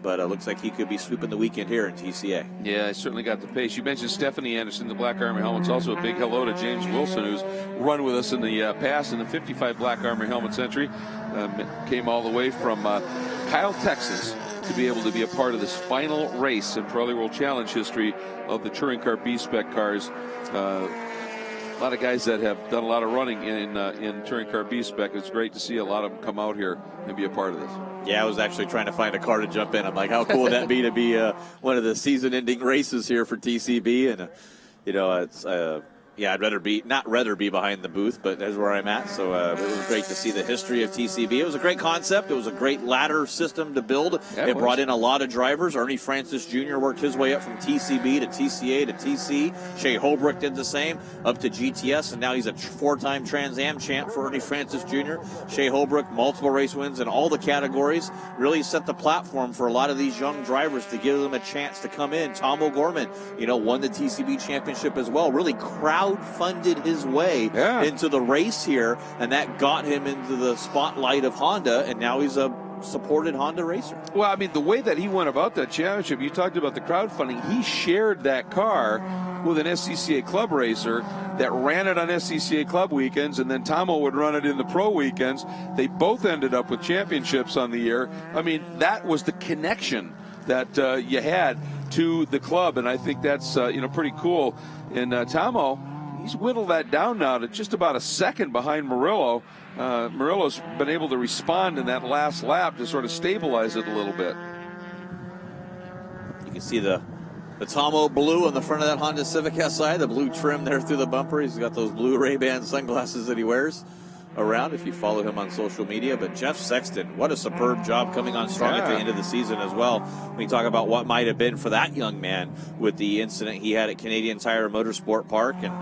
But it looks like he could be sweeping the weekend here in TCA. Yeah, I certainly got the pace. You mentioned Stephanie Anderson, the Black Armor Helmets. Also a big hello to James Wilson, who's run with us in the past in the 55 Black Armor Helmets entry. Came all the way from Kyle, Texas, to be able to be a part of this final race in Pirelli World Challenge history of the Touring Car B-Spec cars. A lot of guys that have done a lot of running in Touring Car B-Spec. It's great to see a lot of them come out here and be a part of this. Yeah, I was actually trying to find a car to jump in. I'm like, how cool would that be to be one of the season-ending races here for TCB? And, it's I'd rather be behind the booth, but that's where I'm at. So it was great to see the history of TCB. It was a great concept. It was a great ladder system to build. It brought in a lot of drivers. Ernie Francis Jr. worked his way up from TCB to TCA to TC. Shea Holbrook did the same, up to GTS, and now he's a 4-time Trans Am champ for Ernie Francis Jr. Shea Holbrook, multiple race wins in all the categories, really set the platform for a lot of these young drivers to give them a chance to come in. Tom O'Gorman, won the TCB championship as well, really funded his way into the race here, and that got him into the spotlight of Honda, and now he's a supported Honda racer. Well, I mean, the way that he went about that championship, you talked about the crowdfunding, he shared that car with an SCCA club racer that ran it on SCCA club weekends, and then Tomo would run it in the pro weekends. They both ended up with championships on the year. I mean, that was the connection that you had to the club, and I think that's pretty cool. And Tomo, he's whittled that down now to just about a second behind Murillo. Murillo's been able to respond in that last lap to sort of stabilize it a little bit. You can see the Tomo blue on the front of that Honda Civic SI, the blue trim there through the bumper. He's got those blue Ray-Ban sunglasses that he wears around if you follow him on social media. But Jeff Sexton, what a superb job coming on strong at the end of the season as well. When you talk about what might have been for that young man with the incident he had at Canadian Tire Motorsport Park, and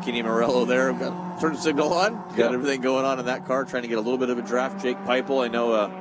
Kenny Morello there, got turn signal on, got everything going on in that car, trying to get a little bit of a draft. Jake Pipel, I know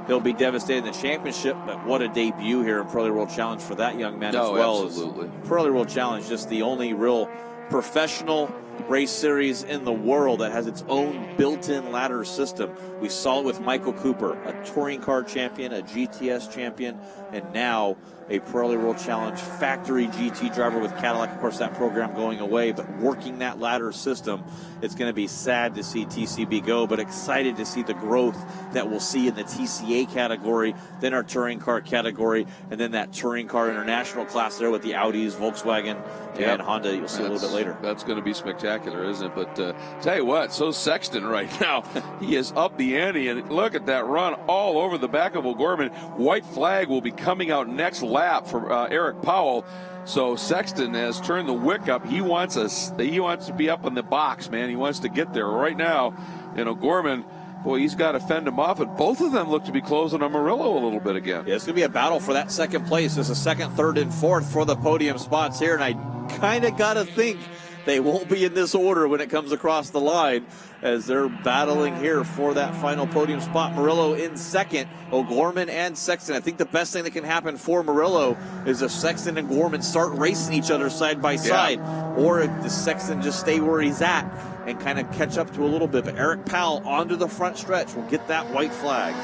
he'll be devastated in the championship, but what a debut here in Pirelli World Challenge for that young man as well. Absolutely. Pirelli World Challenge, just the only real professional race series in the world that has its own built-in ladder system. We saw it with Michael Cooper, a touring car champion, a GTS champion, and now a Pirelli World Challenge factory GT driver with Cadillac. Of course, that program going away, but working that ladder system, it's going to be sad to see TCB go, but excited to see the growth that we'll see in the TCA category, then our touring car category, and then that touring car international class there with the Audis, Volkswagen, and Honda. You'll see a little bit later. That's going to be spectacular, isn't it? But tell you what, so Sexton right now, he is up the ante, and look at that run all over the back of O'Gorman. White flag will be coming out next lap for Eric Powell. So Sexton has turned the wick up. He wants to be up in the box, man. He wants to get there right now. And O'Gorman, boy, he's got to fend him off. And both of them look to be closing on Murillo a little bit again. Yeah, it's going to be a battle for that second place. It's a second, third, and fourth for the podium spots here. And I kind of got to think they won't be in this order when it comes across the line as they're battling here for that final podium spot. Murillo in second, O'Gorman and Sexton. I think the best thing that can happen for Murillo is if Sexton and Gorman start racing each other side by side, or if the Sexton just stay where he's at and kind of catch up to a little bit. But Eric Powell onto the front stretch will get that white flag.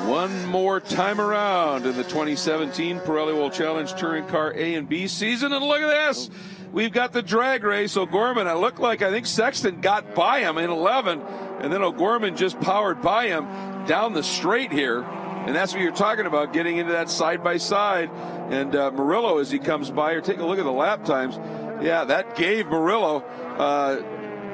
One more time around in the 2017 Pirelli World Challenge Touring Car A and B season. And look at this. We've got the drag race. O'Gorman, I think Sexton got by him in 11, and then O'Gorman just powered by him down the straight here. And that's what you're talking about, getting into that side-by-side. And Murillo, as he comes by here, take a look at the lap times. Yeah, that gave Murillo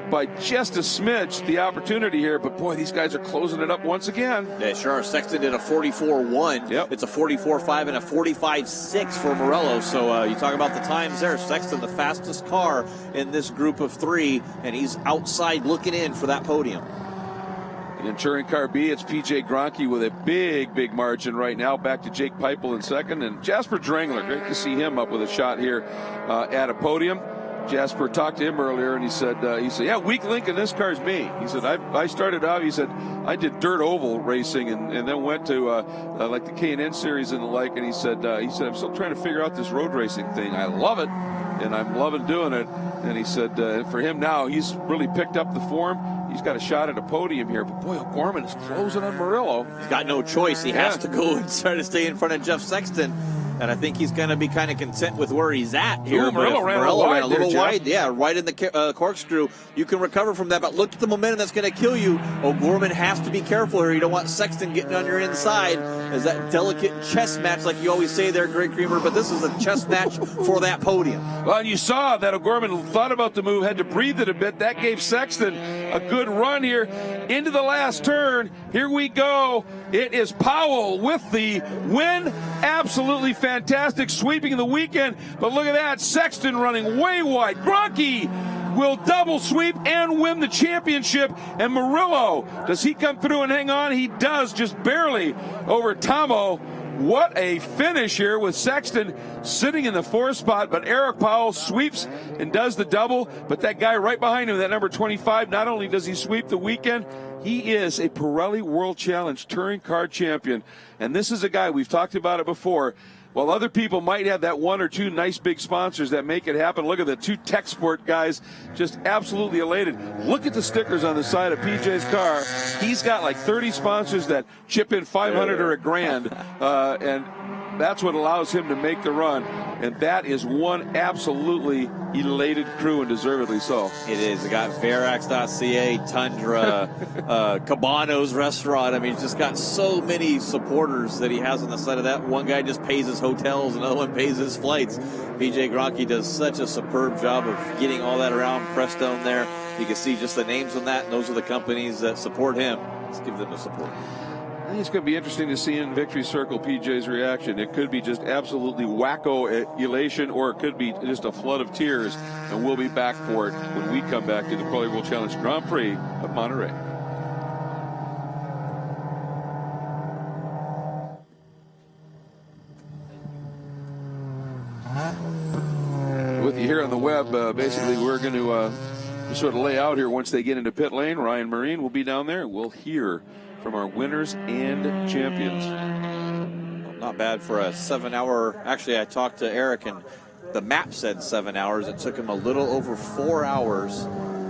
by just a smidge the opportunity here, but boy, these guys are closing it up once again. Yeah, sure. Sexton did a 44.1. Yep. It's a 44.5 and a 45.6 for Murillo. So you talk about the times there. Sexton, the fastest car in this group of three, and he's outside looking in for that podium. And in Touring Car B, it's PJ Gronke with a big margin right now. Back to Jake Peipel in second, and Jasper Drangler. Great to see him up with a shot here at a podium. Jasper talked to him earlier, and he said, yeah, weak link in this car's me. He said, I started out, he said, I did dirt oval racing and then went to like the K&N series and the like, and he said, I'm still trying to figure out this road racing thing. I love it, and I'm loving doing it. And he said, for him now, he's really picked up the form. He's got a shot at a podium here, but boy, O'Gorman is closing on Murillo. He's got no choice. He has to go and try to stay in front of Jeff Sexton. And I think he's going to be kind of content with where he's at here. Murillo ran a little wide. Yeah, right in the corkscrew. You can recover from that, but look at the momentum that's going to kill you. O'Gorman has to be careful here. You don't want Sexton getting on your inside as that delicate chess match, like you always say there, Greg Creamer, but this is a chess match for that podium. Well, and you saw that O'Gorman thought about the move, had to breathe it a bit. That gave Sexton a good run here into the last turn. Here we go. It is Powell with the win. Absolutely fantastic sweeping the weekend. But look at that. Sexton running way wide. Gronke will double sweep and win the championship. And Murillo, does he come through and hang on? He does, just barely over Tomo. What a finish here with Sexton sitting in the fourth spot, but Eric Powell sweeps and does the double. But that guy right behind him, that number 25, not only does he sweep the weekend, he is a Pirelli World Challenge Touring Car Champion. And this is a guy, we've talked about it before, while other people might have that one or two nice big sponsors that make it happen. Look at the two Tech Sport guys, just absolutely elated. Look at the stickers on the side of PJ's car. He's got like 30 sponsors that chip in 500 or $1,000, and that's what allows him to make the run. And that is one absolutely elated crew, and deservedly so. It is. It got Verax.ca, Tundra, Cabano's restaurant. I mean, he's just got so many supporters that he has on the side of that. One guy just pays his hotels, another one pays his flights. PJ Gronke does such a superb job of getting all that around Prestone there. You can see just the names on that, and those are the companies that support him. Let's give them the support. I think it's going to be interesting to see in Victory Circle PJ's reaction. It could be just absolutely wacko elation, or it could be just a flood of tears, and we'll be back for it when we come back to the Pirelli World Challenge Grand Prix of Monterey. With you here on the web, basically we're going to sort of lay out here once they get into pit lane. Ryan Marine will be down there. We'll hear from our winners and champions. Not bad for a 7-hour. Actually, I talked to Eric, and the map said 7 hours. It took him a little over 4 hours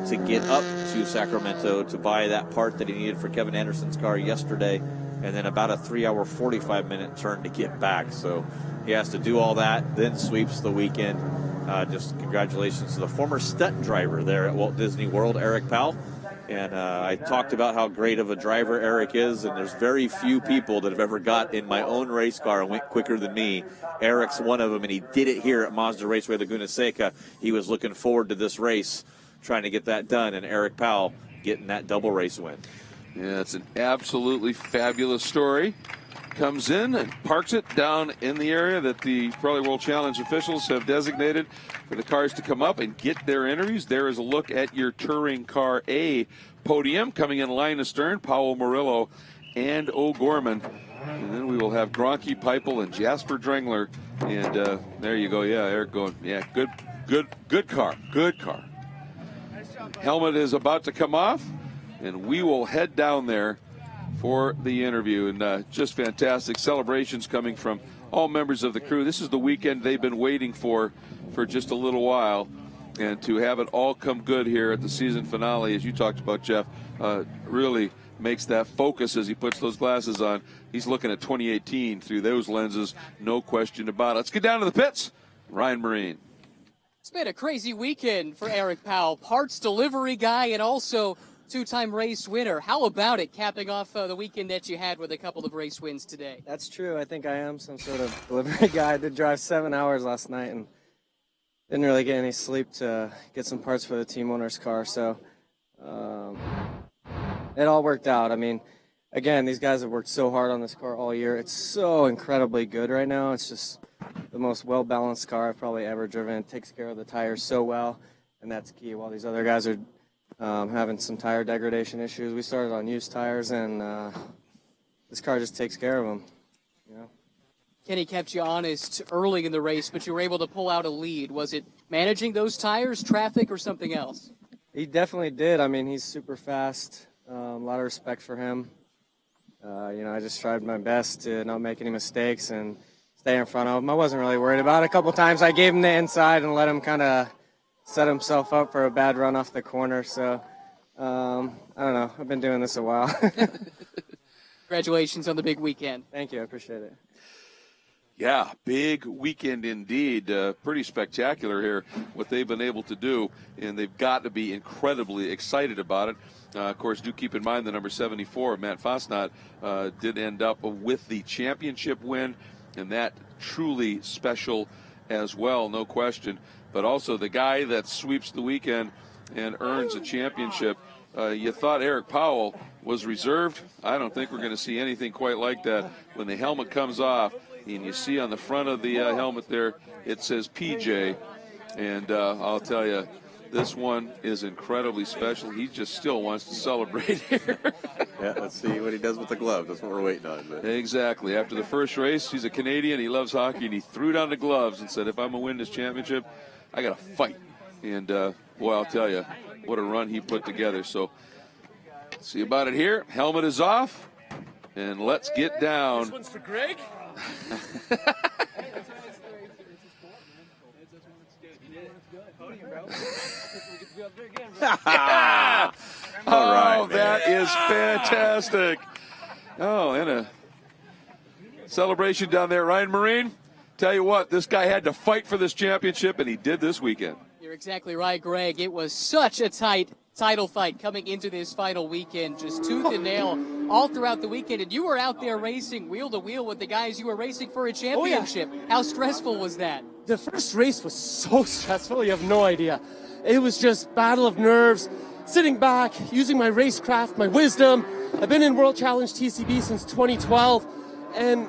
to get up to Sacramento to buy that part that he needed for Kevin Anderson's car yesterday, and then about a 3-hour, 45-minute turn to get back. So he has to do all that, then sweeps the weekend. Just congratulations to the former stunt driver there at Walt Disney World, Eric Powell. And I talked about how great of a driver Eric is, and there's very few people that have ever got in my own race car and went quicker than me. Eric's one of them, and he did it here at Mazda Raceway Laguna Seca. He was looking forward to this race, trying to get that done, and Eric Powell getting that double race win. Yeah, it's an absolutely fabulous story. Comes in and parks it down in the area that the Pirelli World Challenge officials have designated for the cars to come up and get their interviews. There is a look at your Touring Car A podium. Coming in line astern, Powell, Murillo, and O'Gorman. And then we will have Gronke, Peipel, and Jasper Drangler. And there you go. Yeah, Eric going, yeah, good car. Good car. helmet is about to come off, and we will head down there for the interview. And just fantastic celebrations coming from all members of the crew. This is the weekend they've been waiting for just a little while. And to have it all come good here at the season finale, as you talked about, Jeff, really makes that focus as he puts those glasses on. He's looking at 2018 through those lenses, no question about it. Let's get down to the pits. Ryan Marine. It's been a crazy weekend for Eric Powell, parts delivery guy and also two-time race winner. How about it, capping off the weekend that you had with a couple of race wins today? That's true. I think I am some sort of delivery guy. I did drive 7 hours last night and didn't really get any sleep to get some parts for the team owner's car. So it all worked out. I mean, again, these guys have worked so hard on this car all year. It's so incredibly good right now. It's just the most well-balanced car I've probably ever driven. It takes care of the tires so well, and that's key. While these other guys are having some tire degradation issues, we started on used tires, and this car just takes care of them. You know? Kenny kept you honest early in the race, but you were able to pull out a lead. Was it managing those tires, traffic, or something else? He definitely did. I mean, he's super fast. A lot of respect for him. I just tried my best to not make any mistakes and stay in front of him. I wasn't really worried about it. A couple times I gave him the inside and let him kind of set himself up for a bad run off the corner. So, I don't know. I've been doing this a while. Congratulations on the big weekend. Thank you. I appreciate it. Yeah, big weekend indeed. Pretty spectacular here, what they've been able to do, and they've got to be incredibly excited about it. Of course, do keep in mind the number 74, Matt Fosnot, did end up with the championship win, and that truly special as well, no question. But also the guy that sweeps the weekend and earns a championship. You thought Eric Powell was reserved. I don't think we're going to see anything quite like that. When the helmet comes off, and you see on the front of the helmet there, it says PJ. And I'll tell you, this one is incredibly special. He just still wants to celebrate here. Yeah, let's see what he does with the glove. That's what we're waiting on. But. Exactly. After the first race, he's a Canadian. He loves hockey, and he threw down the gloves and said, if I'm going to win this championship, I got to fight. And, boy, I'll tell you, what a run he put together. So, see about it here. Helmet is off, and let's get down. This one's for Greg. All right, that is fantastic. Oh, and a celebration down there. Ryan Marine, tell you what, this guy had to fight for this championship, and he did this weekend. You're exactly right, Greg. It was such a tight title fight coming into this final weekend, just tooth and nail all throughout the weekend. And you were out there racing wheel to wheel with the guys you were racing for a championship. Oh, yeah. How stressful was that? The first race was so stressful, you have no idea. It was just battle of nerves, sitting back, using my racecraft, my wisdom. I've been in World Challenge TCB since 2012. And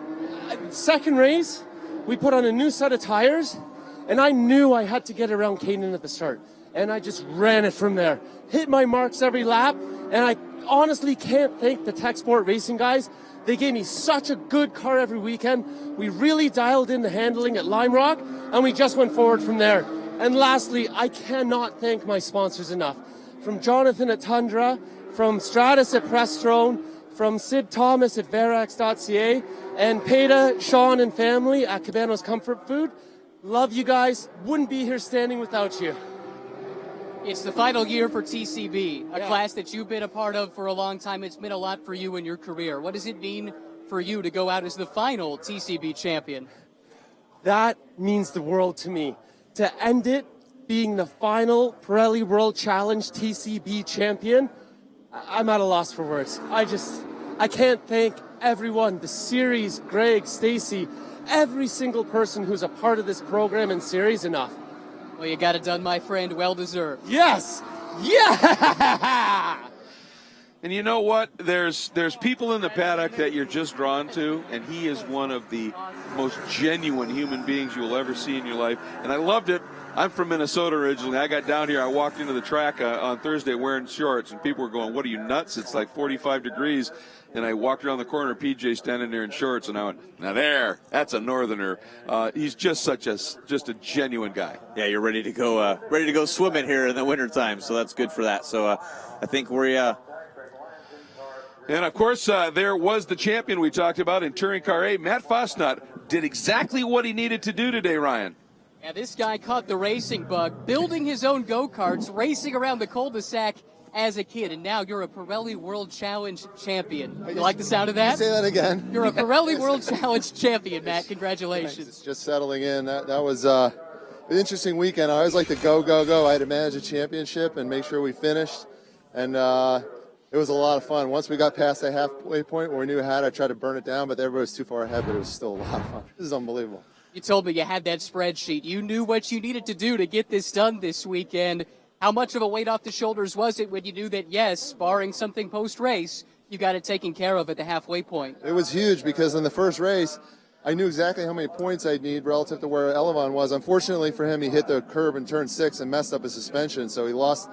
second race, we put on a new set of tires, and I knew I had to get around Caden at the start. And I just ran it from there. Hit my marks every lap, and I honestly can't thank the Tech Sport Racing guys. They gave me such a good car every weekend. We really dialed in the handling at Lime Rock, and we just went forward from there. And lastly, I cannot thank my sponsors enough. From Jonathan at Tundra, from Stratus at Prestone, from Sid Thomas at Verax.ca, and Peta, Sean, and family at Cabanos Comfort Food. Love you guys. Wouldn't be here standing without you. It's the final year for TCB, a class that you've been a part of for a long time. It's meant a lot for you in your career. What does it mean for you to go out as the final TCB champion? That means the world to me. To end it being the final Pirelli World Challenge TCB champion, I'm at a loss for words. I can't thank everyone, the series, Greg, Stacy, every single person who's a part of this program and series enough. Well, you got it done, my friend. Well deserved. Yes! Yeah! And you know what? There's people in the paddock that you're just drawn to, and he is one of the most genuine human beings you will ever see in your life. And I loved it I'm from Minnesota originally. I got down here. I walked into the track on Thursday wearing shorts, and people were going, "What are you, nuts? It's like 45 degrees." And I walked around the corner, PJ standing there in shorts, and I went, "Now that's a northerner." He's just just a genuine guy. Yeah, you're ready to go swimming here in the wintertime, so that's good for that. So I think we're And, of course, there was the champion we talked about in Touring Car A. Matt Fosnot did exactly what he needed to do today, Ryan. Yeah, this guy caught the racing bug, building his own go-karts, racing around the cul-de-sac as a kid, and now you're a Pirelli World Challenge champion. You like the sound of that? Say that again. You're a Pirelli World Challenge champion, Matt. Congratulations. It's just settling in. That was an interesting weekend. I always like to go. I had to manage a championship and make sure we finished, and it was a lot of fun. Once we got past the halfway point where we knew I tried to burn it down, but everybody was too far ahead, but it was still a lot of fun. This is unbelievable. You told me you had that spreadsheet. You knew what you needed to do to get this done this weekend. How much of a weight off the shoulders was it when you knew that, yes, barring something post-race, you got it taken care of at the halfway point? It was huge because in the first race, I knew exactly how many points I'd need relative to where Elevon was. Unfortunately for him, he hit the curb in turn 6 and messed up his suspension, so he lost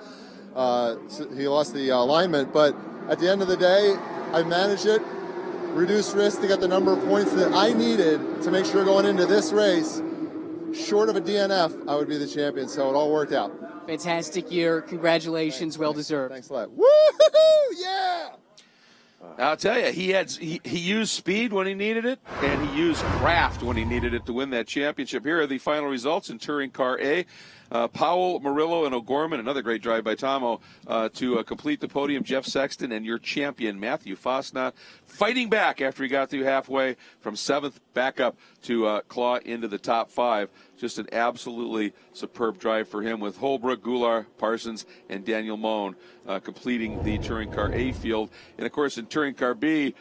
the alignment. But at the end of the day, I managed it, reduced risk to get the number of points that I needed to make sure going into this race, short of a DNF, I would be the champion. So it all worked out. Fantastic year. Congratulations. Well deserved. Thanks a lot. Woo-hoo-hoo! Yeah! I'll tell you, he used speed when he needed it, and he used craft when he needed it to win that championship. Here are the final results in Touring Car A. Powell, Murillo, and O'Gorman, another great drive by Tomo to complete the podium. Jeff Sexton and your champion, Matthew Fosnot, fighting back after he got through halfway from 7th back up to claw into the top 5. Just an absolutely superb drive for him with Holbrook, Goulart, Parsons, and Daniel Moen completing the Touring Car A field. And, of course, in Touring Car B,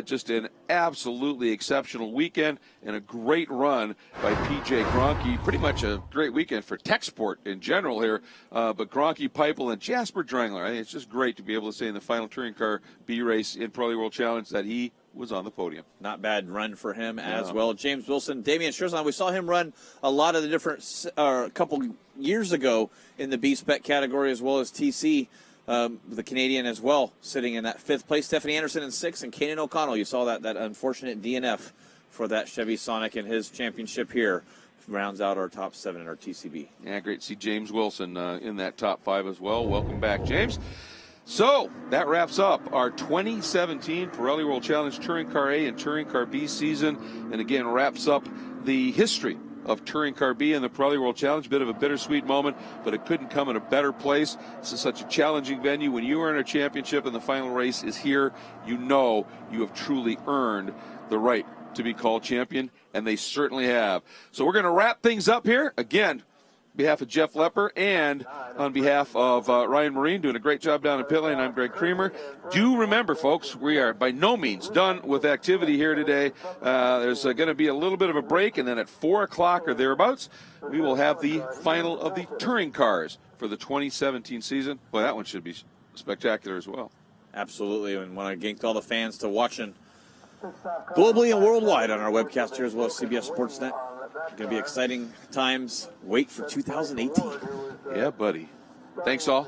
just an absolutely exceptional weekend and a great run by P.J. Gronke. Pretty much a great weekend for tech sport in general here. But Gronke, Peipel, and Jasper Drangler. I think it's just great to be able to say in the final Touring Car B race in Pirelli World Challenge that he was on the podium. Not bad run for him as well. James Wilson, Damian Scherzon, we saw him run a lot of the different, a couple years ago in the B-Spec category as well as TC, the Canadian as well, sitting in that 5th place. Stephanie Anderson in 6th, and Kanan O'Connell. You saw that unfortunate DNF for that Chevy Sonic in his championship here. Rounds out our top 7 in our TCB. Yeah, great to see James Wilson in that top 5 as well. Welcome back, James. So that wraps up our 2017 Pirelli World Challenge Touring Car A and Touring Car B season, and again wraps up the history of Touring Car B and the Pirelli World Challenge. Bit of a bittersweet moment, but it couldn't come in a better place. This is such a challenging venue. When you earn a championship and the final race is here, you know you have truly earned the right to be called champion, and they certainly have. So we're going to wrap things up here. Again, on behalf of Jeff Lepper and on behalf of Ryan Marine, doing a great job down in pit lane. I'm Greg Creamer. Do remember, folks, we are by no means done with activity here today. There's going to be a little bit of a break, and then at 4 o'clock or thereabouts, we will have the final of the touring cars for the 2017 season. Well, that one should be spectacular as well. Absolutely, and want to thank all the fans to watching globally and worldwide on our webcast here as well as CBS Sportsnet. It's going to be exciting times. Wait for 2018. Yeah, buddy. Thanks all.